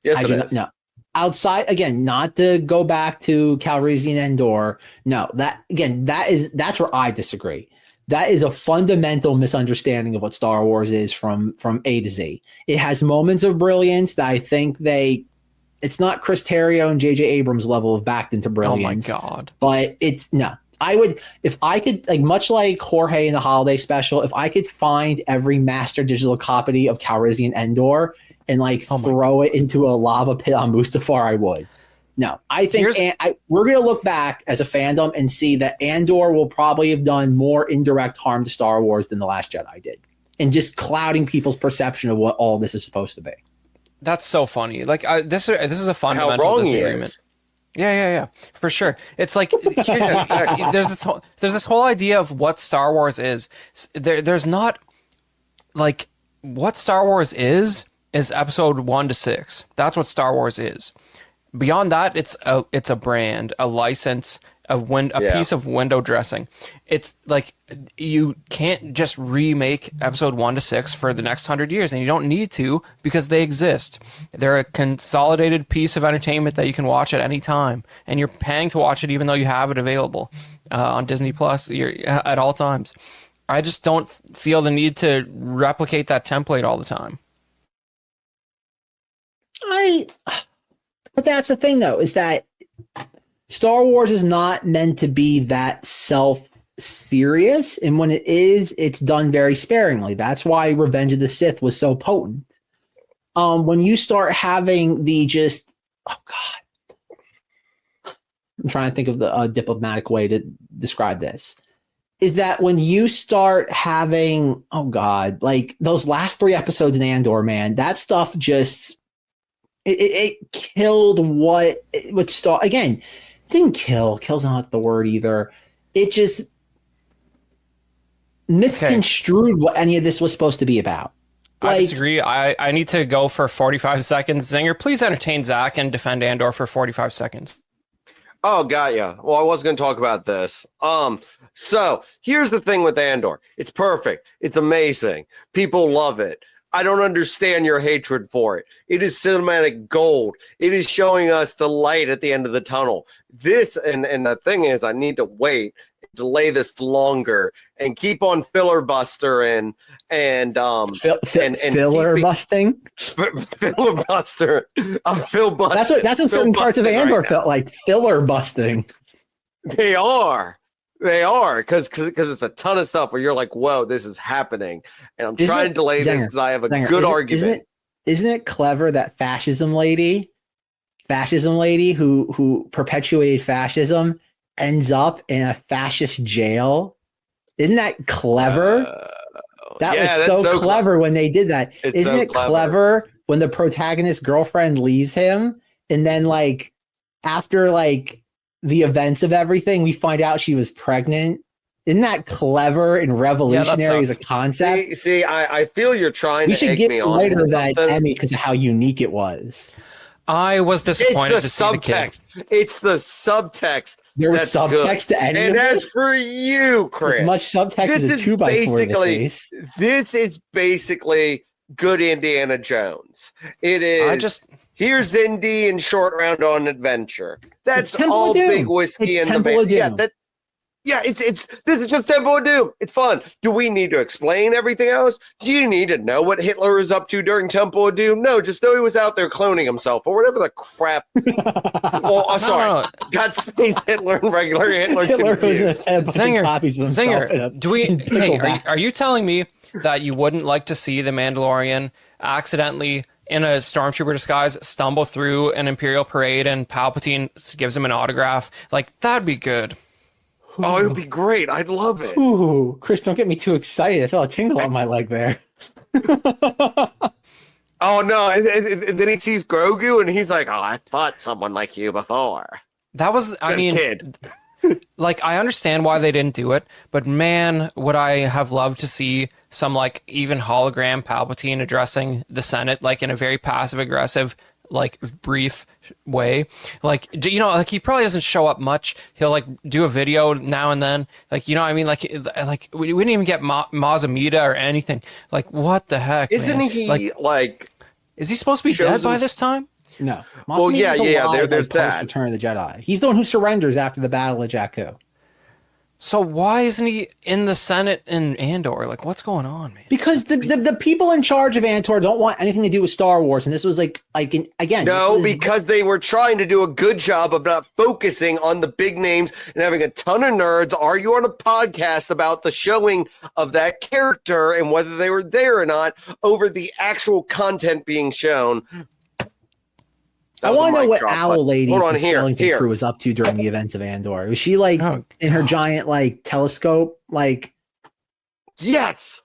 Yes, it is. No. Outside, again, not to go back to Calrissian Andor. No, that's where I disagree. That is a fundamental misunderstanding of what Star Wars is from A to Z. It has moments of brilliance that I think it's not Chris Terrio and J.J. Abrams level of backed into brilliance. Oh my God. But I would, if I could, like much like Jorge in the holiday special, if I could find every master digital copy of Calrissian Andor and throw it into a lava pit on Mustafar, I would. No, I think we're going to look back as a fandom and see that Andor will probably have done more indirect harm to Star Wars than The Last Jedi did, and just clouding people's perception of what all this is supposed to be. That's so funny. Like this is a fundamental disagreement. Yeah, for sure. It's like there's this whole idea of what Star Wars is. There's not like what Star Wars is episode 1 to 6. That's what Star Wars is. Beyond that, it's a brand, a license, a piece of window dressing. It's like you can't just remake episode 1 to 6 for the next 100 years, and you don't need to because they exist. They're a consolidated piece of entertainment that you can watch at any time, and you're paying to watch it even though you have it available on Disney Plus at all times. I just don't feel the need to replicate that template all the time. But that's the thing, though, is that Star Wars is not meant to be that self-serious, and when it is, it's done very sparingly. That's why Revenge of the Sith was so potent. When you start having I'm trying to think of the diplomatic way to describe this, is that when you start having, like those last 3 episodes in Andor, man, that stuff just... It killed what Star again. didn't kill. Kill's not the word either. It just misconstrued what any of this was supposed to be about. I disagree. I need to go for 45 seconds. Zenger, please entertain Zack and defend Andor for 45 seconds. Oh, got ya. Well, I was going to talk about this. So here's the thing with Andor. It's perfect. It's amazing. People love it. I don't understand your hatred for it. It is cinematic gold. It is showing us the light at the end of the tunnel. This, and the thing is, I need to wait, delay this longer, and keep on filibustering filibustering. Filibuster. I'm filibuster. That's what certain parts of Andor felt like. Filibustering. They are. Because it's a ton of stuff where you're like, whoa, this is happening. And I'm trying to delay this because I have a good argument. Isn't it clever that fascism lady who perpetuated fascism ends up in a fascist jail? Isn't that clever? That was so clever when they did that. Isn't it clever when the protagonist's girlfriend leaves him and then like after like the events of everything, we find out she was pregnant? Isn't that clever and revolutionary as a concept? See, I feel you're trying to egg me on. We should give later that Emmy because of how unique it was. I was disappointed to see the kid. It's the subtext. There was subtext to any of this? And as for you, Chris, as much subtext as a 2x4 in the face. This is basically good Indiana Jones. It is. Here's Indy and Short Round on Adventure. That's all big whiskey in the band. This is just Temple of Doom. It's fun. Do we need to explain everything else? Do you need to know what Hitler is up to during Temple of Doom? No, just know he was out there cloning himself or whatever the crap. Sorry. Godspeed Hitler and regular Hitler. Zinger, are you telling me that you wouldn't like to see the Mandalorian accidentally in a stormtrooper disguise stumble through an Imperial parade and Palpatine gives him an autograph? Like, that'd be good. Oh, it would be great. I'd love it. Ooh, Chris, don't get me too excited. I felt a tingle on my leg there. Oh, no. And then he sees Grogu and he's like, oh, I fought someone like you before. That was, kid. Like, I understand why they didn't do it, but man, would I have loved to see some, like, even hologram Palpatine addressing the Senate, like, in a very passive-aggressive, like, brief way. Like, you know, like, he probably doesn't show up much. He'll, like, do a video now and then. Like, you know what I mean? Like we didn't even get Maz Amida or anything. Like, what the heck, Isn't man? He, like... Is he supposed to be dead by this time? No. Well, there's that. Return of the Jedi. He's the one who surrenders after the Battle of Jakku. So why isn't he in the Senate in Andor? Like, what's going on, man? Because the people in charge of Andor don't want anything to do with Star Wars, and this was again. No, because they were trying to do a good job of not focusing on the big names and having a ton of nerds argue on a podcast about the showing of that character and whether they were there or not over the actual content being shown. I want to know what Owl Lady from Skeleton Crew was up to during the events of Andor. Was she like in her giant like telescope? Like, yes.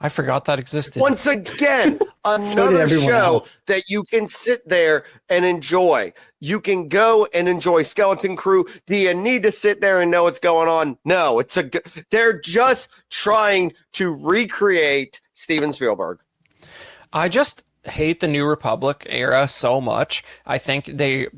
I forgot that existed. Once again, another show that you can sit there and enjoy. You can go and enjoy Skeleton Crew. Do you need to sit there and know what's going on? No, they're just trying to recreate Steven Spielberg. I just hate the New Republic era so much. I think you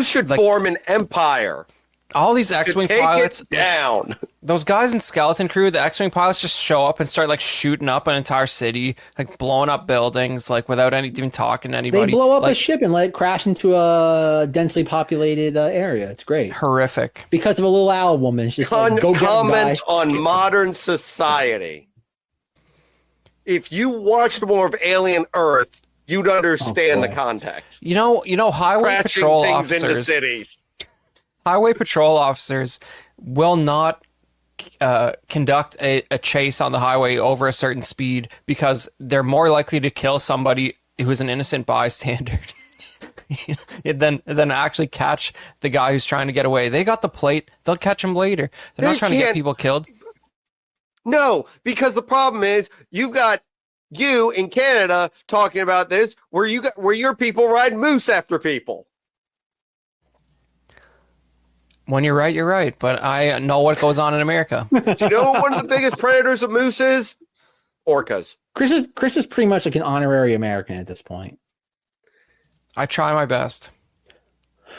should form an empire. All these X-Wing pilots down. Those guys in Skeleton Crew, the X-Wing pilots just show up and start like shooting up an entire city, like blowing up buildings, like without even talking to anybody. They blow up a ship and let it crash into a densely populated area. It's great. Horrific. Because of a little owl woman. It's just comment on modern society. If you watched more of Alien Earth, you'd understand the context. You know, highway patrol officers into cities. Highway patrol officers will not conduct a chase on the highway over a certain speed because they're more likely to kill somebody who is an innocent bystander than actually catch the guy who's trying to get away. They got the plate. They'll catch him later. They're not trying to get people killed. No, because the problem is you've got you in Canada talking about this, where your people ride moose after people. When you're right, but I know what goes on in America. Do you know what one of the biggest predators of moose is? Orcas. Chris is pretty much like an honorary American at this point. I try my best.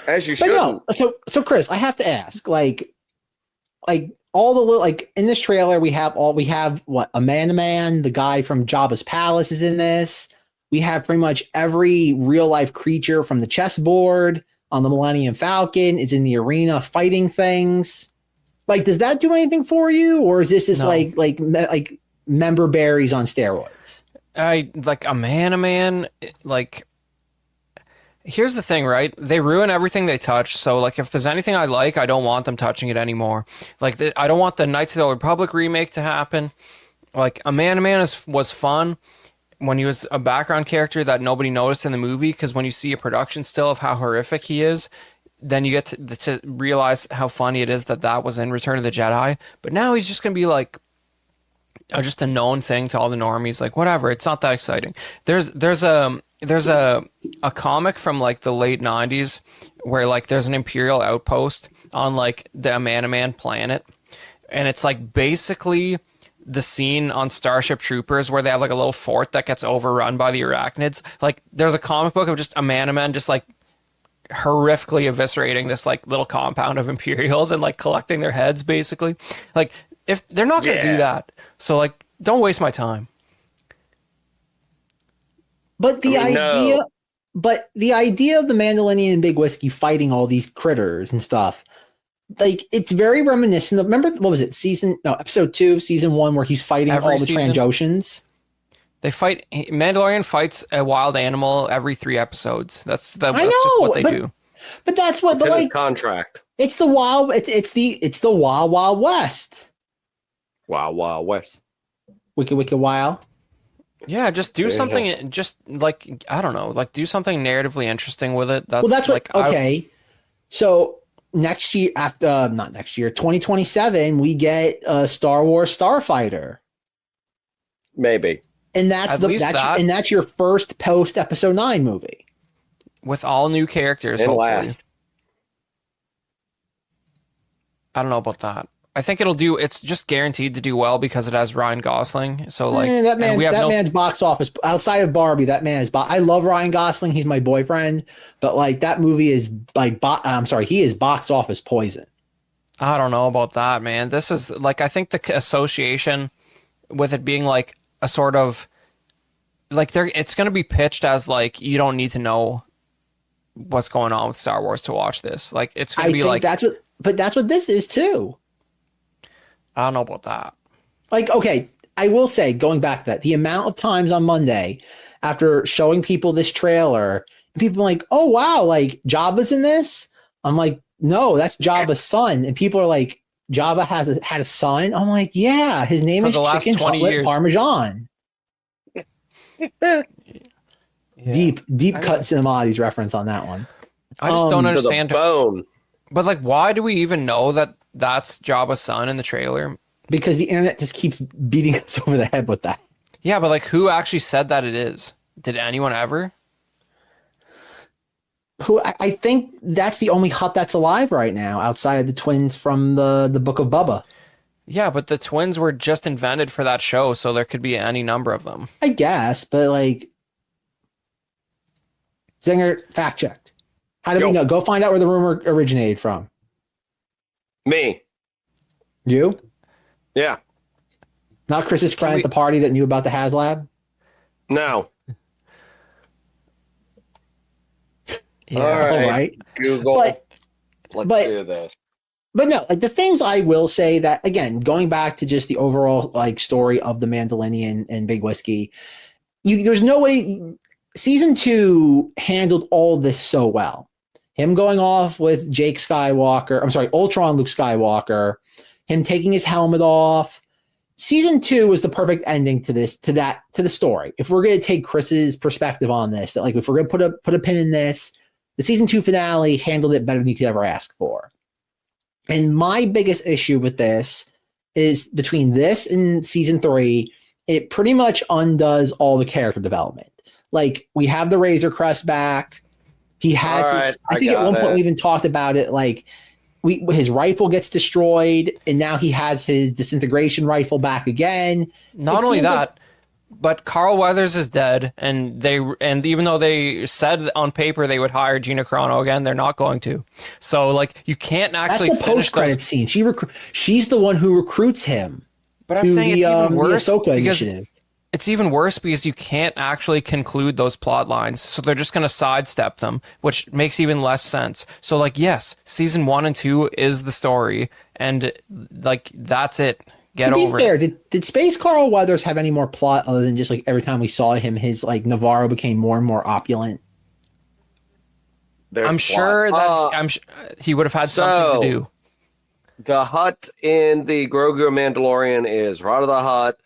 As you should. No, so Chris, I have to ask, like all the little, like in this trailer, we have what, a man, the guy from Jabba's palace is in this. We have pretty much every real life creature from the chessboard on the Millennium Falcon is in the arena fighting things. Like, does that do anything for you, or is this just like member berries on steroids? I like a man. Like, here's the thing, right? They ruin everything they touch. So, like, if there's anything I like, I don't want them touching it anymore. Like, I don't want the Knights of the Republic remake to happen. Like, a man was fun when he was a background character that nobody noticed in the movie, because when you see a production still of how horrific he is, then you get to realize how funny it is that was in Return of the Jedi. But now he's just going to be like just a known thing to all the normies. Like, whatever, it's not that exciting. There's a comic from like the late 90s where like there's an Imperial outpost on like the Amanaman planet, and it's like basically the scene on Starship Troopers where they have like a little fort that gets overrun by the arachnids. Like, there's a comic book of just Amanaman just like horrifically eviscerating this like little compound of Imperials and like collecting their heads, basically. Like, if they're not going to do that, so like, don't waste my time. But the idea of the Mandalorian and Big Whiskey fighting all these critters and stuff, like, it's very reminiscent of, remember, what was it, episode 2 season 1, where he's fighting all the Trandoshans? Mandalorian fights a wild animal every 3 episodes. That's just what they do. But that's what the like contract. It's the wild Wild West. Wild West. Wicked wild. Yeah, just do something. Just like, I don't know, like do something narratively interesting with it. That's like, what. Okay, so next year, 2027, we get a Star Wars Starfighter. Maybe, and that's your first post Episode 9 movie with all new characters. And hopefully, last. I don't know about that. I think it's just guaranteed to do well because it has Ryan Gosling. So like man's box office outside of Barbie, that man is I love Ryan Gosling. He's my boyfriend, but like that movie is like, he is box office poison. I don't know about that, man. This is like, I think the association with it being like a sort of like it's going to be pitched as like, you don't need to know what's going on with Star Wars to watch this. Like, it's going to be like, that's what this is too. I don't know about that. Like, okay, I will say, going back to that, the amount of times on Monday after showing people this trailer, people are like, oh, wow, like Jabba's in this? I'm like, no, that's Jabba's son. And people are like, Jabba had a son? I'm like, yeah, his name is Chicken Cutlet Parmesan. Deep cut Cinemoddities reference on that one. I just don't understand. Bone. But like, why do we even know that that's Jabba's son in the trailer? Because the internet just keeps beating us over the head with that. Yeah, but like, who actually said that it is? Did anyone ever? I think that's the only Hutt that's alive right now, outside of the twins from the Book of Bubba. Yeah, but the twins were just invented for that show, so there could be any number of them. I guess, but like, Zenger, fact check. How do we know? Go find out where the rumor originated from. Me. You? Yeah. Not Chris's friend at the party that knew about the HasLab? No. Yeah. All right. Google. Let's do this. But no, like the things I will say that, again, going back to just the overall like story of the Mandalorian and Big Whiskey, there's no way season 2 handled all this so well. Him going off with Ultron Luke Skywalker, him taking his helmet off. Season 2 was the perfect ending to the story. If we're going to take Chris's perspective on this, that like if we're going to put a pin in this, the season 2 finale handled it better than you could ever ask for. And my biggest issue with this is between this and season 3 it pretty much undoes all the character development. Like, we have the Razor Crest back. He has I think at one point we even talked about it, like his rifle gets destroyed and now he has his disintegration rifle back again. Not only that, but Carl Weathers is dead, and even though they said on paper they would hire Gina Carano again, they're not going to. So like, you can't actually. That's the post-credit scene. She's the one who recruits him. But I'm saying it's even worse because it's even worse because you can't actually conclude those plot lines. So they're just going to sidestep them, which makes even less sense. So like, yes, season 1 and 2 is the story, and like, that's it. Get over it. Did Space Carl Weathers have any more plot other than just like every time we saw him, his like Navarro became more and more opulent? I'm sure he would have had something to do. The Hutt in the Grogu Mandalorian is Rada the Hutt,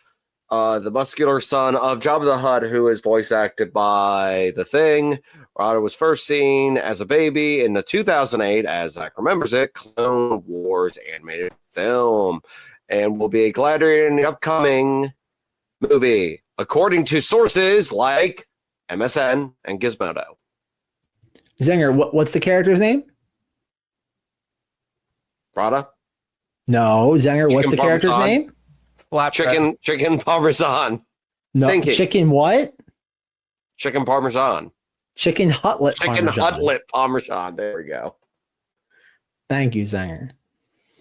the muscular son of Jabba the Hutt, who is voice acted by The Thing. Rada was first seen as a baby in the 2008, as Zack remembers it, Clone Wars animated film, and will be a gladiator in the upcoming movie, according to sources like MSN and Gizmodo. Zenger, what's the character's name? Rada? No, Zenger, what's the character's name? Flat chicken parmesan. No, Thinking. Chicken what? Chicken parmesan. Chicken Hutlet Chicken Parmesan. Hutlet parmesan. There we go. Thank you, Zenger.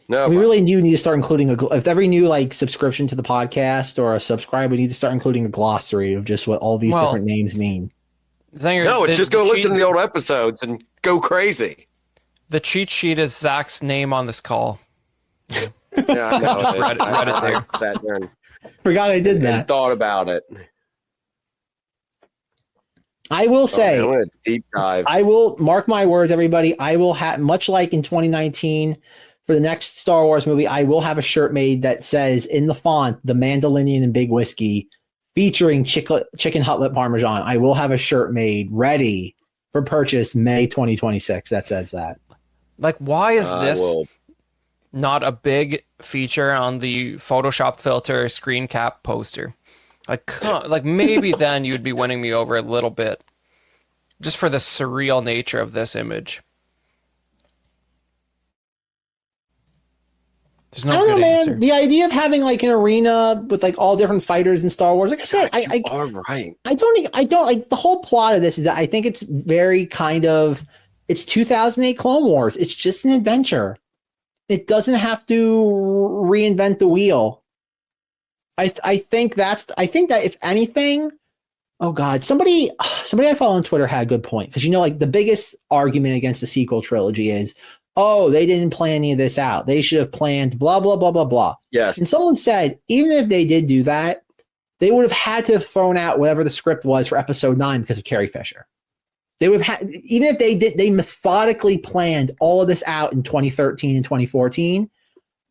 No, we really do need to start including if every new like subscription to the podcast or a subscribe, we need to start including a glossary of just what all these different names mean. Zenger, no, it's just go listen to the old episodes and go crazy. The cheat sheet is Zach's name on this call. Yeah, I know. read it there. I sat there and forgot I did that. Thought about it. I will say, I'm gonna deep dive. I will mark my words, everybody. I will have, much like in 2019 for the next Star Wars movie, I will have a shirt made that says in the font, "The Mandalorian and Big Whiskey," featuring chicken Hutlet Parmesan. I will have a shirt made ready for purchase May 2026 that says that. Like, why is this not a big feature on the Photoshop filter screen cap poster? Like maybe then you'd be winning me over a little bit, just for the surreal nature of this image. There's no I don't know, good man. answer. The idea of having like an arena with like all different fighters in Star Wars, like I said, I are right. I don't like the whole plot of this. Is that I think it's very kind of, it's 2008 Clone Wars. It's just an adventure. It doesn't have to reinvent the wheel. I think that if anything, oh God, somebody I follow on Twitter had a good point, because like the biggest argument against the sequel trilogy is, oh, they didn't plan any of this out. They should have planned blah blah blah blah blah. Yes. And someone said even if they did do that, they would have had to have thrown out whatever the script was for Episode 9 because of Carrie Fisher. They would have had, even if they methodically planned all of this out in 2013 and 2014,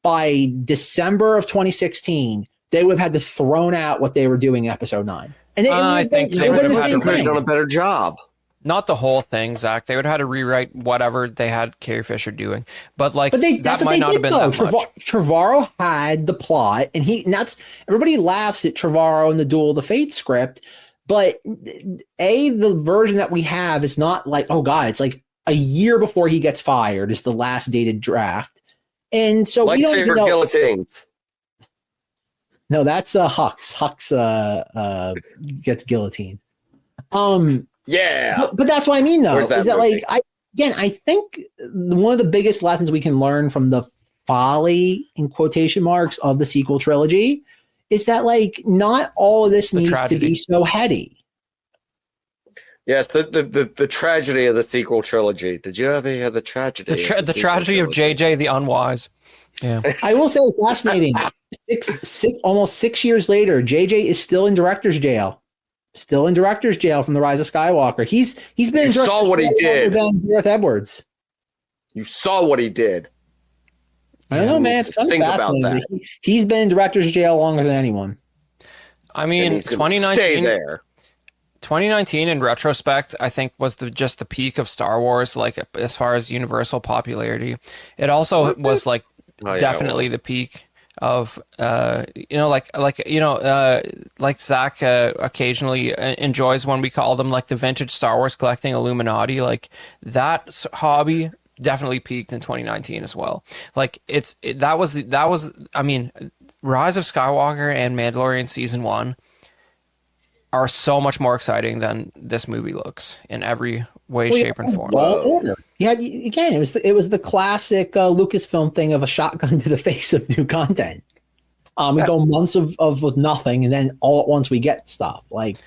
by December of 2016, they would have had to thrown out what they were doing in Episode 9. And I think they would have had to done a better job. Not the whole thing, Zach. They would have had to rewrite whatever they had Carrie Fisher doing. But like, that's that might not have been that much. Trevorrow had the plot, and that's everybody laughs at Trevorrow in the Duel of the Fates script. But the version that we have is not like, oh God, it's like a year before he gets fired is the last dated draft. And so we don't even know. Guillotines. No, that's Hux. Hux gets guillotined. Yeah. But that's what I mean, though, is that movie? like, I think one of the biggest lessons we can learn from the folly, in quotation marks, of the sequel trilogy is that like not all of this needs to be so heady. Yes, the tragedy of the sequel trilogy. Did you ever hear the tragedy? The tragedy of JJ the Unwise. Yeah. I will say it's fascinating. Almost 6 years later, JJ is still in director's jail. Still in director's jail from The Rise of Skywalker. He's been in director's saw what he did. Than Gareth Edwards. You saw what he did. I don't know, man. It's fascinating. He's been in director's jail longer than anyone. I mean, 2019. Stay there. 2019, in retrospect, I think was just the peak of Star Wars, like as far as universal popularity. It also was like definitely the peak of like Zack occasionally enjoys when we call them like the vintage Star Wars collecting Illuminati. Like that hobby definitely peaked in 2019 as well. Like that was I mean, Rise of Skywalker and Mandalorian season 1 are so much more exciting than this movie looks in every way, shape, and form. Yeah, again, it was the classic Lucasfilm thing of a shotgun to the face of new content. We go months of nothing, and then all at once we get stuff. Like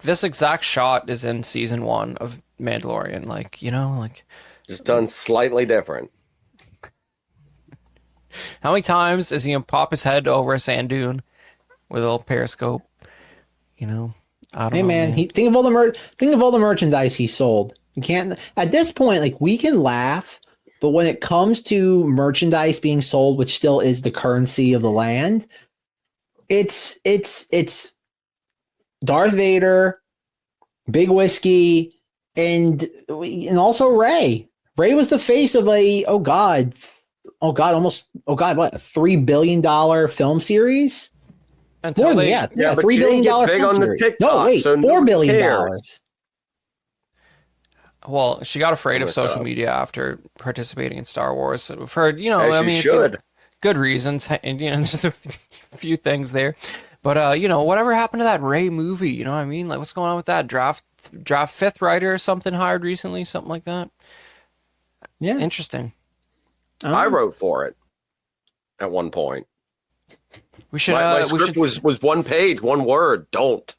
this exact shot is in season 1 of Mandalorian. Like, you know, like just done slightly different. How many times is he gonna pop his head over a sand dune with a little periscope? You know, I don't know, man. Think of all the merchandise he sold. You can't at this point. Like we can laugh, but when it comes to merchandise being sold, which still is the currency of the land, it's Darth Vader, Big Whiskey, and also Rey. Rey was the face of a what, a $3 billion film series? Until $3 billion big on the TikTok, no, wait, so $4 billion. Well, she got afraid of social media after participating in Star Wars for, As you should. Good reasons, and just a few things there. But whatever happened to that Rey movie? You know what I mean? Like, what's going on with that draft fifth writer or something hired recently, something like that? Yeah, interesting. I wrote for it at one point. We should. My script was one page, one word. Don't.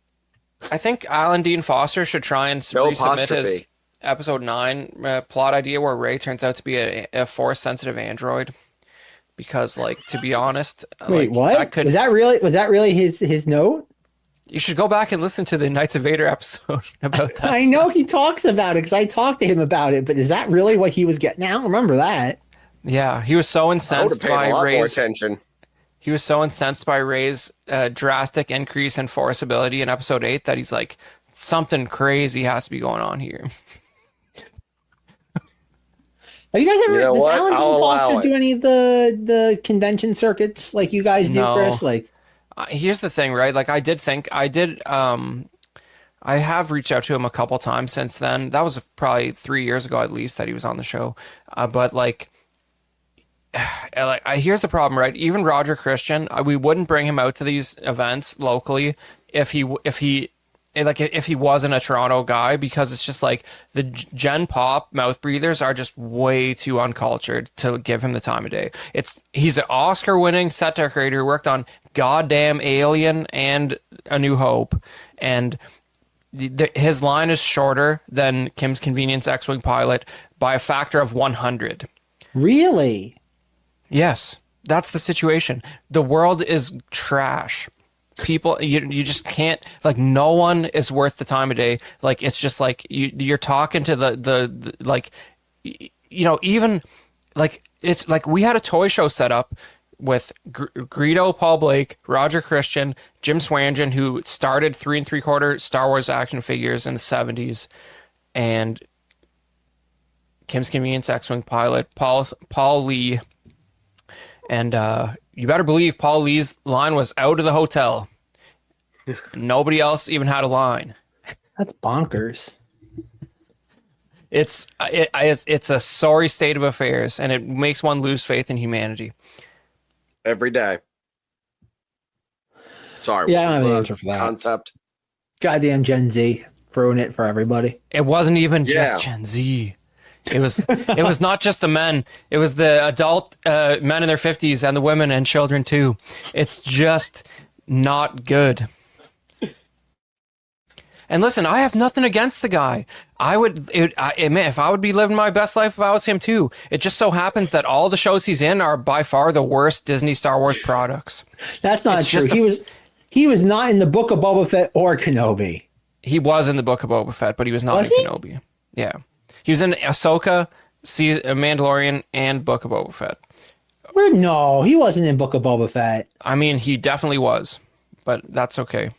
I think Alan Dean Foster should try and resubmit his episode 9 plot idea where Rey turns out to be a force-sensitive android. Because, like, to be honest, wait, what? Was that really his note? You should go back and listen to the Knights of Vader episode about that. I know he talks about it because I talked to him about it, but is that really what he was getting? I don't remember that. Yeah, he was so incensed by Rey's attention. He was so incensed by Rey's drastic increase in force ability in episode 8 that he's like, something crazy has to be going on here. Have you guys ever? Does Alan Dean Foster do any of the convention circuits like you guys do, Chris? Like, here's the thing, right? Like, I have reached out to him a couple times since then. That was probably 3 years ago at least that he was on the show. But here's the problem, right? Even Roger Christian, we wouldn't bring him out to these events locally if he wasn't a Toronto guy, because it's just like the Gen Pop mouth breathers are just way too uncultured to give him the time of day. He's an Oscar-winning set decorator who worked on goddamn Alien and A New Hope, and his line is shorter than Kim's Convenience X-Wing pilot by a factor of 100. Really? Yes, that's the situation. The world is trash. People, you just can't, like, no one is worth the time of day. Like, it's just like you're talking to the like, even like, it's like we had a toy show set up with Greedo, Paul Blake, Roger Christian, Jim Swearingen, who started 3 3/4 Star Wars action figures in the 70s, and Kim's Convenience X-Wing pilot Paul Lee. And you better believe Paul Lee's line was out of the hotel. Nobody else even had a line. That's bonkers. It's a sorry state of affairs, and it makes one lose faith in humanity. Every day. Sorry. Yeah, I don't have an answer for that concept. Goddamn Gen Z throwing it for everybody. It wasn't even just Gen Z. It was not just the men. It was the adult men in their 50s and the women and children too. It's just not good. And listen, I have nothing against the guy. If I would be living my best life if I was him too. It just so happens that all the shows he's in are by far the worst Disney Star Wars products. That's not true. He was not in the Book of Boba Fett or Kenobi. He was in the Book of Boba Fett, but he was not in Kenobi. Yeah. He was in Ahsoka, Mandalorian, and Book of Boba Fett. No, he wasn't in Book of Boba Fett. I mean, he definitely was, but that's okay.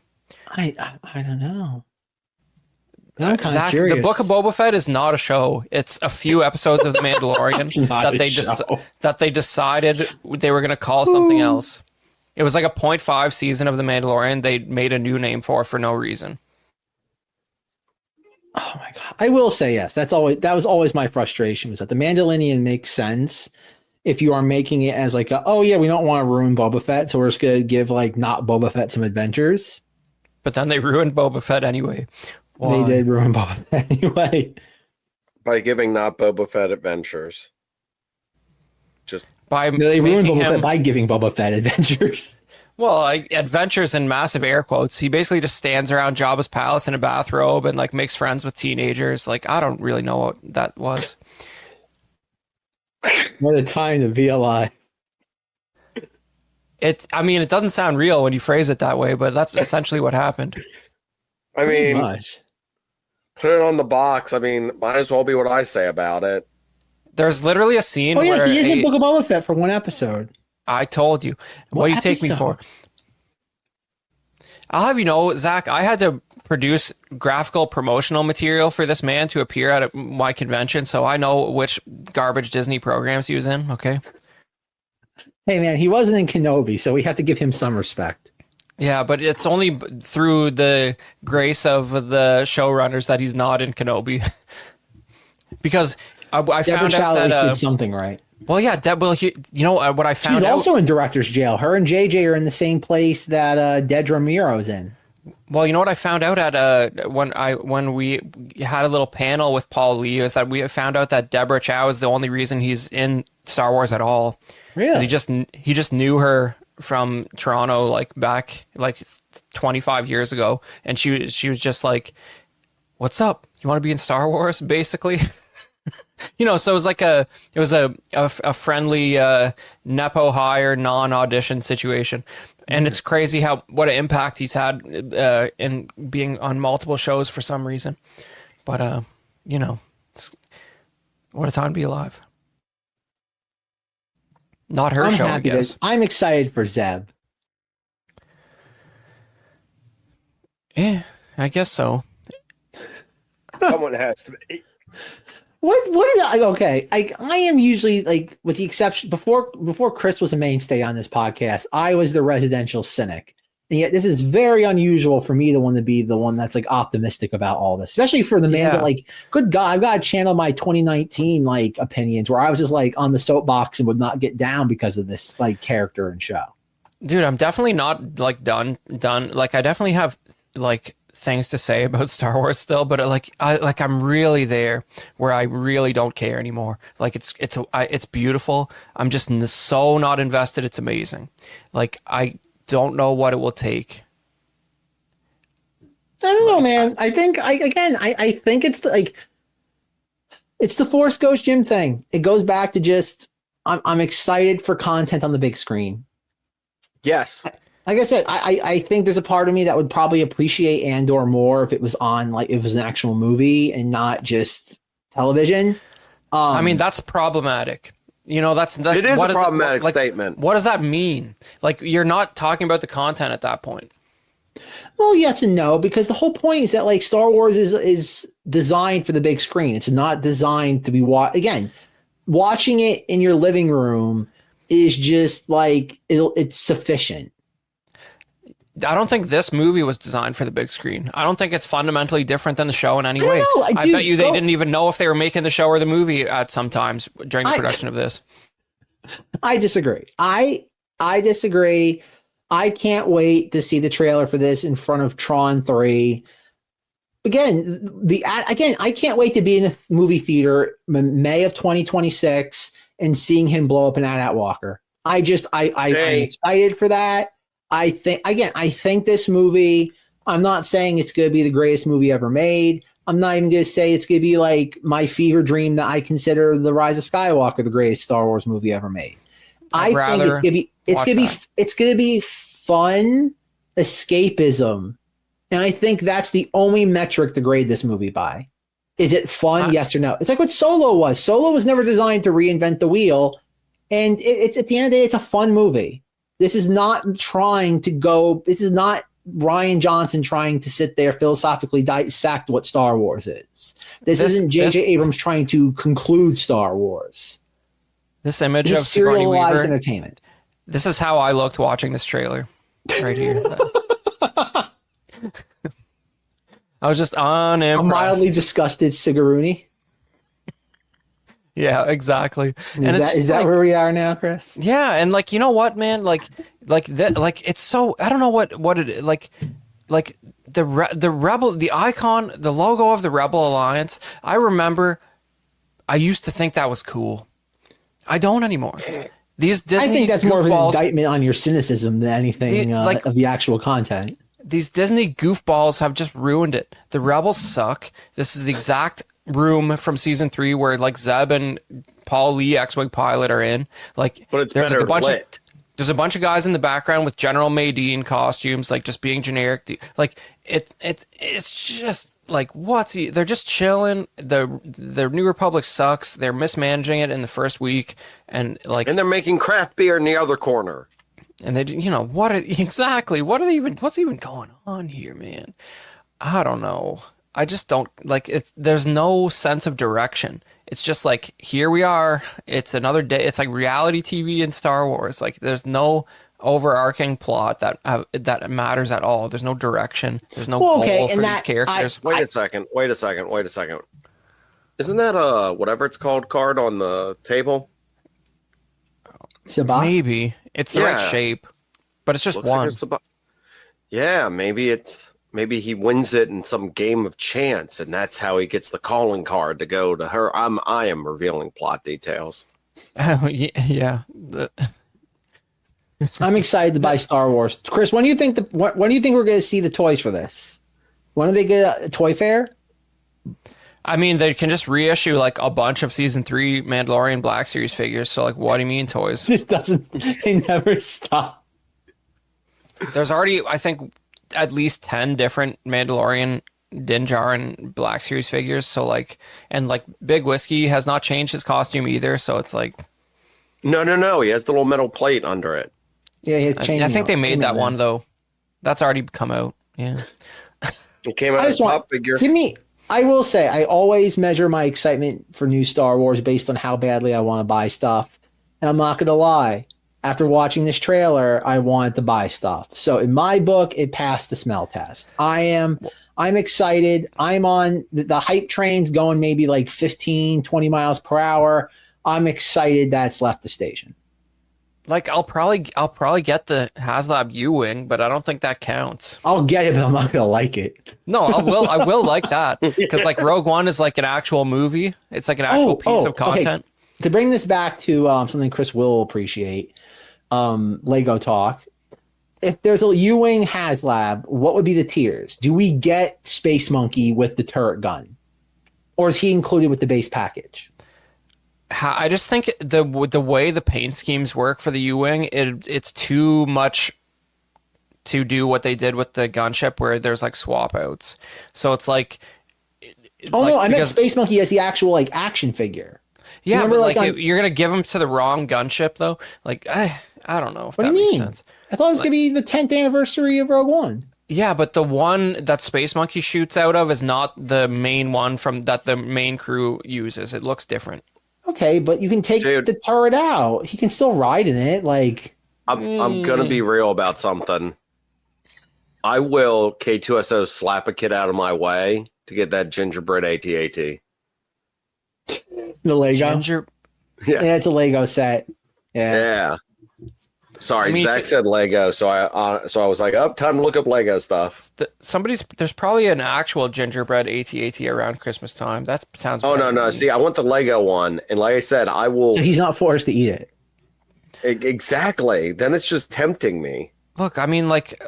I don't know. I'm kind of Zach, curious. the Book of Boba Fett is not a show. It's a few episodes of The Mandalorian that they decided they were going to call something else. It was like a 0.5 season of The Mandalorian. They made a new name for no reason. Oh my god! I will say yes. That was always my frustration, was that The Mandalorian makes sense if you are making it as like we don't want to ruin Boba Fett, so we're just gonna give like not Boba Fett some adventures. But then they ruined Boba Fett anyway. Why? They did ruin Boba Fett anyway by giving not Boba Fett adventures. They ruined Boba Fett by giving Boba Fett adventures. Well, adventures in massive air quotes. He basically just stands around Jabba's palace in a bathrobe and like makes friends with teenagers. Like, I don't really know what that was. What a time to be alive. It doesn't sound real when you phrase it that way, but that's essentially what happened. I mean, put it on the box. I mean, might as well be what I say about it. There's literally a scene where he is in Book of Boba Fett for one episode. I told you. What do you take me for? I'll have you know, Zach, I had to produce graphical promotional material for this man to appear at my convention, so I know which garbage Disney programs he was in, okay? Hey, man, he wasn't in Kenobi, so we have to give him some respect. Yeah, but it's only through the grace of the showrunners that he's not in Kenobi. Because I found out that did something right. Well, yeah, you know what I found out? She's also in director's jail. Her and JJ are in the same place that Dedra Miro's in. Well, you know what I found out at when we had a little panel with Paul Lee is that we found out that Deborah Chow is the only reason he's in Star Wars at all. Really? He just knew her from Toronto, like back like 25 years ago, and she was just like, "What's up? You want to be in Star Wars?" Basically. You know, so it was a friendly nepo hire, non-audition situation, and it's crazy what an impact he's had in being on multiple shows for some reason. But you know, what a time to be alive. Not her show, I guess. I'm excited for Zeb. Yeah, I guess so. Someone has to be. What did okay? I am usually like, with the exception before Chris was a mainstay on this podcast, I was the residential cynic, and yet this is very unusual for me to be the one that's like optimistic about all this, especially for the man that like, good God, I've got to channel my 2019 like opinions where I was just like on the soapbox and would not get down because of this like character and show. Dude, I'm definitely not like done. Like, I definitely have like things to say about Star Wars still, but I'm really there where I really don't care anymore. Like, it's beautiful. I'm just so not invested. It's amazing. Like, I don't know what it will take. I don't know, man. I think it's it's the Force Ghost Jim thing. It goes back to just I'm excited for content on the big screen. Yes. Like I said, I think there's a part of me that would probably appreciate Andor more if it was on, like, it was an actual movie and not just television. I mean, that's problematic. You know, it is a problematic statement. What does that mean? Like, you're not talking about the content at that point. Well, yes and no, because the whole point is that like Star Wars is designed for the big screen. It's not designed to be watching it in your living room is just like it's sufficient. I don't think this movie was designed for the big screen. I don't think it's fundamentally different than the show in any way. I bet you they didn't even know if they were making the show or the movie at some times during the production of this. I disagree. I disagree. I can't wait to see the trailer for this in front of Tron 3. I can't wait to be in a movie theater in May of 2026 and seeing him blow up an AT-AT Walker. I'm excited for that. I think this movie, I'm not saying it's going to be the greatest movie ever made. I'm not even going to say it's going to be like my fever dream that I consider The Rise of Skywalker the greatest Star Wars movie ever made. I think it's going to be fun escapism. And I think that's the only metric to grade this movie by. Is it fun? Yes or no? It's like what Solo was. Solo was never designed to reinvent the wheel. And it's at the end of the day, it's a fun movie. This is not Rian Johnson trying to sit there philosophically dissect what Star Wars is. This isn't J.J. Abrams trying to conclude Star Wars. This image of Sigourney Weaver, entertainment. This is how I looked watching this trailer, right here. I was just unimpressed. A mildly disgusted Sigaruni. Yeah, exactly. Is that where we are now, Chris? Yeah, and like, you know what, man, like that, like it's so, I don't know what it is, like the Rebel, the icon, the logo of the Rebel Alliance. I remember, I used to think that was cool. I don't anymore. These Disney, I think that's more of an goofballs, indictment on your cynicism than anything of the actual content. These Disney goofballs have just ruined it. The Rebels suck. This is the exact room from season 3 where like Zeb and Paul Lee, X-Wing pilot, are in. Like, But it's there's better like a bunch lit. there's a bunch of guys in the background with General Madine costumes, like just being generic. Like it's just like they're just chilling. The New Republic sucks. They're mismanaging it in the first week, and they're making craft beer in the other corner. And they, what's even going on here, man? I don't know. I just don't like it. There's no sense of direction. It's just like, here we are. It's another day. It's like reality TV in Star Wars. Like, there's no overarching plot that matters at all. There's no direction. There's no goal for these characters. Wait a second. Isn't that whatever it's called card on the table? Sabah? Maybe it's the right shape, but it's just Looks one. like yeah, maybe he wins it in some game of chance, and that's how he gets the calling card to go to her. I am revealing plot details. Yeah. I'm excited to buy Star Wars. Chris, when do you think when do you think we're going to see the toys for this? When do they get a toy fair? I mean, they can just reissue like a bunch of season 3 Mandalorian Black Series figures. So like, what do you mean toys? This doesn't. They never stop. There's already, I think, at least 10 different Mandalorian Din Djarin Black Series figures. So like, and like Big Whiskey has not changed his costume either. So it's like, no, he has the little metal plate under it. Yeah, I think they made that one though. That's already come out. Yeah, It came out as a pop figure. I will say, I always measure my excitement for new Star Wars based on how badly I want to buy stuff. And I'm not going to lie. After watching this trailer, I wanted to buy stuff. So in my book, it passed the smell test. I'm excited. I'm on the hype train's going maybe like 15, 20 miles per hour. I'm excited that's left the station. like I'll probably get the HasLab U-Wing, but I don't think that counts. I'll get it, but I'm not going to like it. No, I will like that because like Rogue One is like an actual movie. It's like an actual piece of content. Okay. To bring this back to something Chris will appreciate, Lego talk. If there's a U-Wing HasLab, what would be the tiers? Do we get Space Monkey with the turret gun? Or is he included with the base package? I just think the way the paint schemes work for the U-Wing, it's too much to do what they did with the gunship where there's like swap outs. So it's like... no, I meant Space Monkey as the actual like action figure. Yeah, remember, but you're going to give him to the wrong gunship though? Like, I don't know if that makes sense. I thought it was going to be the 10th anniversary of Rogue One. Yeah, but the one that Space Monkey shoots out of is not the main one that the main crew uses. It looks different. Okay, but you can take the turret out. He can still ride in it. Like, I'm gonna be real about something. I will K2SO slap a kid out of my way to get that gingerbread AT-AT. The Lego. Yeah, it's a Lego set. Yeah. Sorry, Zack said Lego, so I was like, time to look up Lego stuff. There's probably an actual gingerbread AT-AT around Christmas time. That sounds. Oh no! See, I want the Lego one, and like I said, I will. So he's not forced to eat it. Exactly. Then it's just tempting me. Look, I mean, like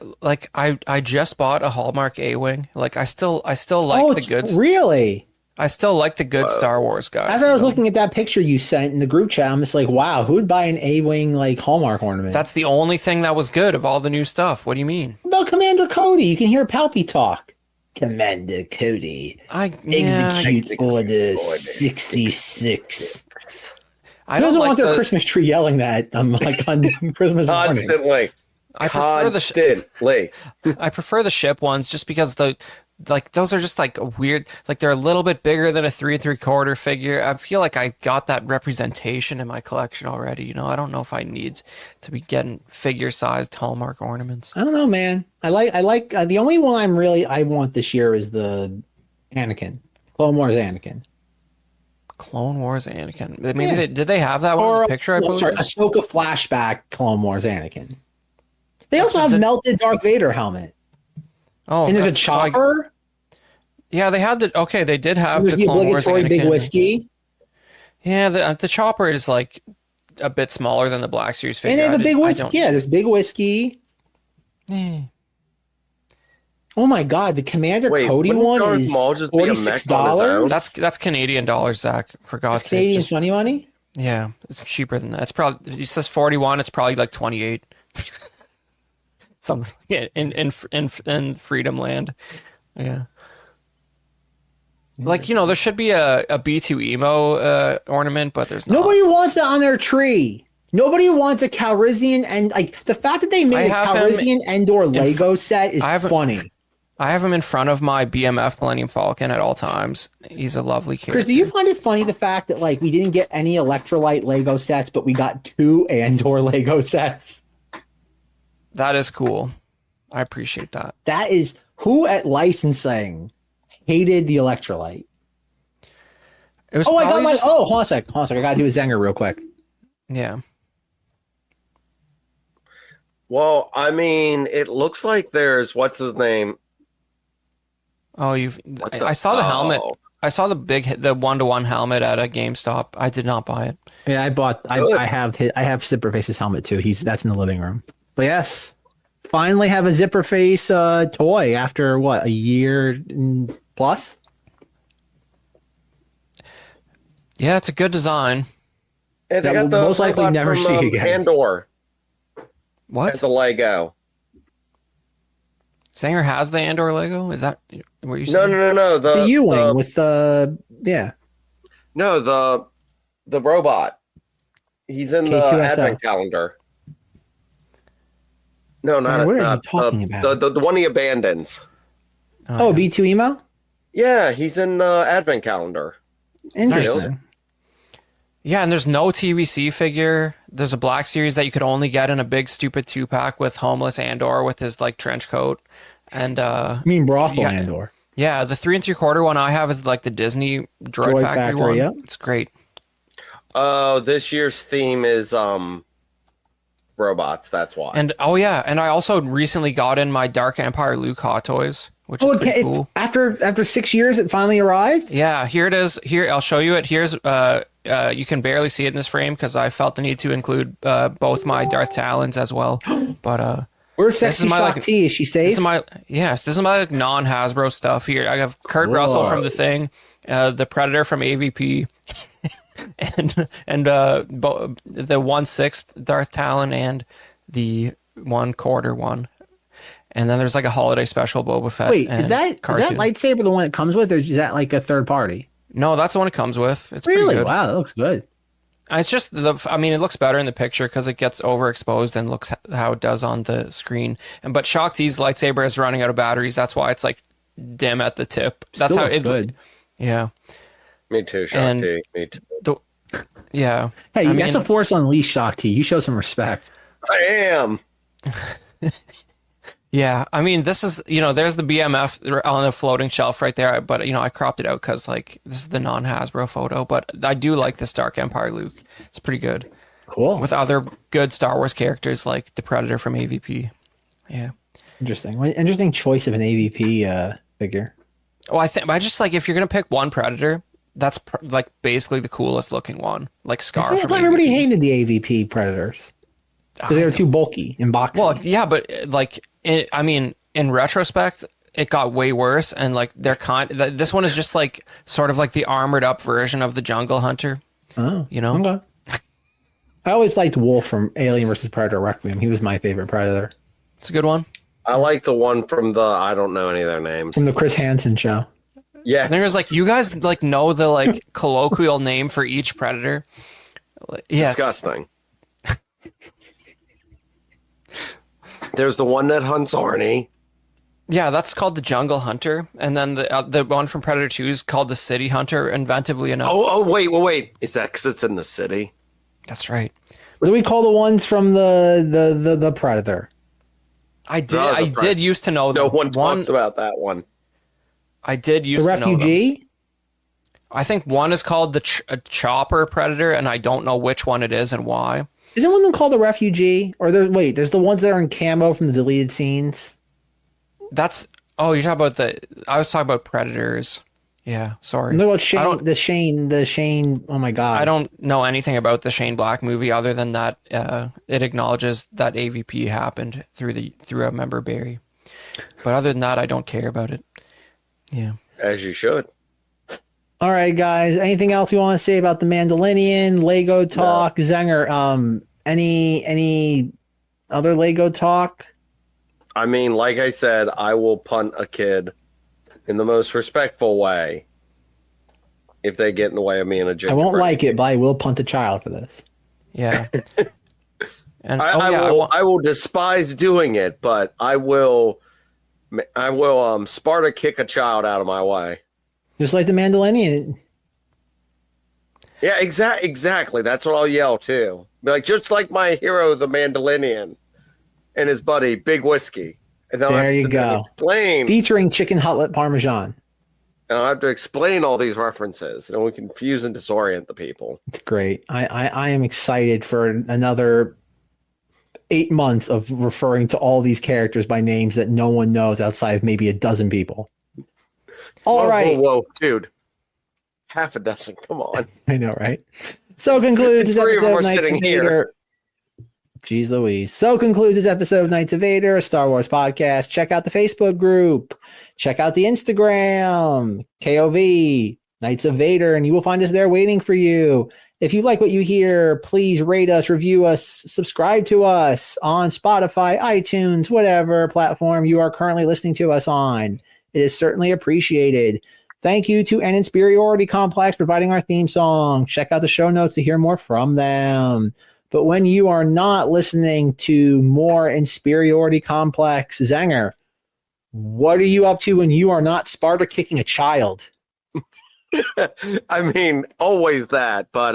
I just bought a Hallmark A-Wing. Like I still like the good. Really? I still like the good Star Wars guys. After I was looking at that picture you sent in the group chat, I'm just like, wow, who would buy an A-Wing like Hallmark ornament? That's the only thing that was good of all the new stuff. What do you mean? What about Commander Cody? You can hear Palpy talk. Commander Cody. Execute Order 66. I don't want their Christmas tree yelling that on Christmas morning. Constantly. I prefer the ship ones just because the like those are just like a weird, like they're a little bit bigger than a 3 3/4 figure. I feel like I got that representation in my collection already. You know, I don't know if I need to be getting figure sized Hallmark ornaments. I don't know, man. I like the only one I want this year is the Anakin, Clone Wars Anakin. Clone Wars Anakin. Maybe did they have that one in the picture? Ahsoka flashback Clone Wars Anakin. They also have melted Darth Vader helmet. Oh, and there's a chopper. Like, yeah, they had the. Okay, they did have the Clone Wars obligatory Anakin. big whiskey. Yeah, the chopper is like a bit smaller than the Black Series figure. And they have a big whiskey. Yeah, this big whiskey. Oh my God, the Commander Cody one is $46. That's Canadian dollars, Zach. For God's sake, Canadian money. Yeah, it's cheaper than that. It's probably, it says 41. It's probably like 28. Something in Freedom Land. Yeah. Like, you know, there should be a B2 emo ornament, but there's not. Nobody wants it on their tree. Nobody wants a Calrissian, and like the fact that they made a Calrissian Endor Lego set is funny. I have him in front of my BMF Millennium Falcon at all times. He's a lovely character. Chris, do you find it funny the fact that like we didn't get any Electrolyte Lego sets, but we got 2 Andor Lego sets? That is cool. I appreciate that. That is who at licensing hated the Electrolyte. It was I got my hold on a sec. I gotta do a Zenger real quick. Yeah. Well, I mean, it looks like there's what's his name? Oh, I saw the helmet. I saw the 1-to-1 helmet at a GameStop. I did not buy it. Yeah, I have Zipperface's helmet too. That's in the living room. But yes, finally have a Zipperface toy after what, a year plus? Yeah, it's a good design. Yeah, they got most likely never see again. Andor. What? It's a Lego. Zenger has the Andor Lego? Is that what you saying? No. The U-wing with yeah. No, the robot. He's in the advent calendar. No, not what are you talking about? The one he abandons. Oh, yeah. B2 emo? Yeah, he's in advent calendar. Interesting. Yeah, and there's no TVC figure. There's a Black Series that you could only get in a big stupid 2-pack with homeless Andor with his like trench coat. And you mean brothel Andor? Yeah, the 3 3/4 one I have is like the Disney Droid Factory one. Yeah. It's great. This year's theme is robots. That's why. And and I also recently got in my Dark Empire Luke Hot Toys, which is pretty cool. After 6 years, it finally arrived. Yeah, here it is. Here, I'll show you it. Here's you can barely see it in this frame because I felt the need to include both my Darth Talons as well. But where's Sexy Shock T? Is she safe? This is my like non-Hasbro stuff here. I have Kurt Russell from The Thing, the Predator from AVP, and the 1/6 Darth Talon and the 1/4 one. And then there's like a holiday special Boba Fett. Wait, is that lightsaber the one it comes with, or is that like a third party? No, that's the one it comes with. It's really pretty good. Wow, that looks good. It's just it looks better in the picture because it gets overexposed and looks how it does on the screen. But Shock T's lightsaber is running out of batteries. That's why it's like dim at the tip. That's how it's good. Yeah. Me too, Shock T. Me too. Yeah. Hey, that's a Force Unleashed Shock T. You show some respect. I am. Yeah, I mean, this is, there's the BMF on the floating shelf right there, but, I cropped it out because, like, this is the non-Hasbro photo, but I do like this Dark Empire Luke. It's pretty good. Cool. With other good Star Wars characters like the Predator from AVP. Yeah. Interesting. Interesting choice of an AVP figure. Oh, I just, like, if you're going to pick one Predator, that's, like, basically the coolest looking one. Like Scar from AVP. Everybody hated the AVP Predators. Because they were too bulky in boxing. Well, yeah, but, like... in retrospect, it got way worse, and like this one is just like sort of like the armored up version of the Jungle Hunter. Oh, okay. I always liked Wolf from Alien vs. Predator Requiem. He was my favorite Predator. It's a good one. I like the one from I don't know any of their names. From the Chris Hansen show. Yeah. There's like, you guys like know the like colloquial name for each Predator. Yes. Disgusting. There's the one that hunts Arnie. Yeah, that's called the Jungle Hunter, and then the one from Predator 2 is called the City Hunter. Inventively enough. Oh, wait. Is that because it's in the city? That's right. What do we call the ones from the Predator? I did used to know No one talks about that one. I did used The to know Refugee? I think one is called the Chopper Predator, and I don't know which one it is and why. Isn't one of them called the Refugee? Or there's the ones that are in camo from the deleted scenes. You're talking about I was talking about Predators. Yeah, sorry. No, about the Shane. Oh my God. I don't know anything about the Shane Black movie other than that it acknowledges that AVP happened through a member Barry. But other than that, I don't care about it. Yeah. As you should. All right, guys. Anything else you want to say about the Mandalorian, Lego talk, Zenger? Any other Lego talk? I mean, like I said, I will punt a kid in the most respectful way if they get in the way of me in a gingerbread. I won't like it, but I will punt a child for this. Yeah. And I will despise doing it, but I will Sparta kick a child out of my way. Just like the Mandalorian. Yeah, exactly. That's what I'll yell too. Be like, just like my hero, the Mandalorian, and his buddy, Big Whiskey. And there you go. Explain. Featuring chicken cutlet parmesan. And I'll have to explain all these references, and we confuse and disorient the people. It's great. I am excited for another 8 months of referring to all these characters by names that no one knows outside of maybe a dozen people. All right. Whoa, dude. Half a dozen. Come on. I know, right? So concludes this Three of them episode are of Knights sitting of here. Vader. Jeez Louise. So concludes this episode of Knights of Vader, a Star Wars podcast. Check out the Facebook group. Check out the Instagram, KOV, Knights of Vader, and you will find us there waiting for you. If you like what you hear, please rate us, review us, subscribe to us on Spotify, iTunes, whatever platform you are currently listening to us on. It is certainly appreciated. Thank you to An Insperiority Complex providing our theme song. Check out the show notes to hear more from them. But when you are not listening to more Insperiority Complex, Zenger, what are you up to when you are not Sparta kicking a child? I mean, always that, but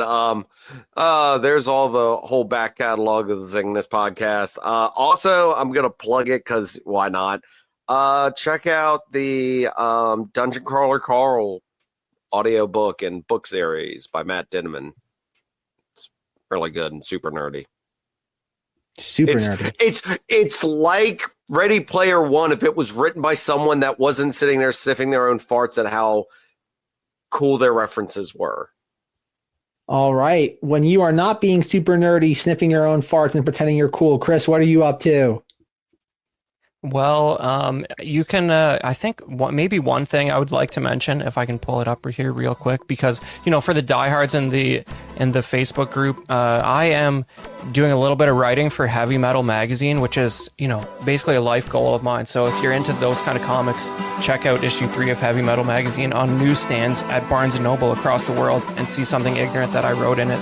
there's all the whole back catalog of the ZengThis podcast. Also, I'm gonna plug it because why not? Check out the Dungeon Crawler Carl audiobook and book series by Matt Dinneman. It's really good and super nerdy. Nerdy. It's like Ready Player One if it was written by someone that wasn't sitting there sniffing their own farts at how cool their references were. All right. When you are not being super nerdy, sniffing your own farts and pretending you're cool, Chris, what are you up to? Well, you can, I think maybe one thing I would like to mention, if I can pull it up here real quick, because, for the diehards in the Facebook group, I am doing a little bit of writing for Heavy Metal Magazine, which is, basically a life goal of mine. So if you're into those kind of comics, check out issue 3 of Heavy Metal Magazine on newsstands at Barnes & Noble across the world and see something ignorant that I wrote in it.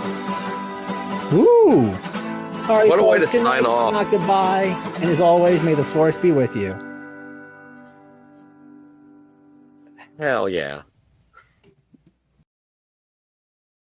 Woo! All right, what a way to good sign night, off. Goodbye. And as always, may the force be with you. Hell yeah.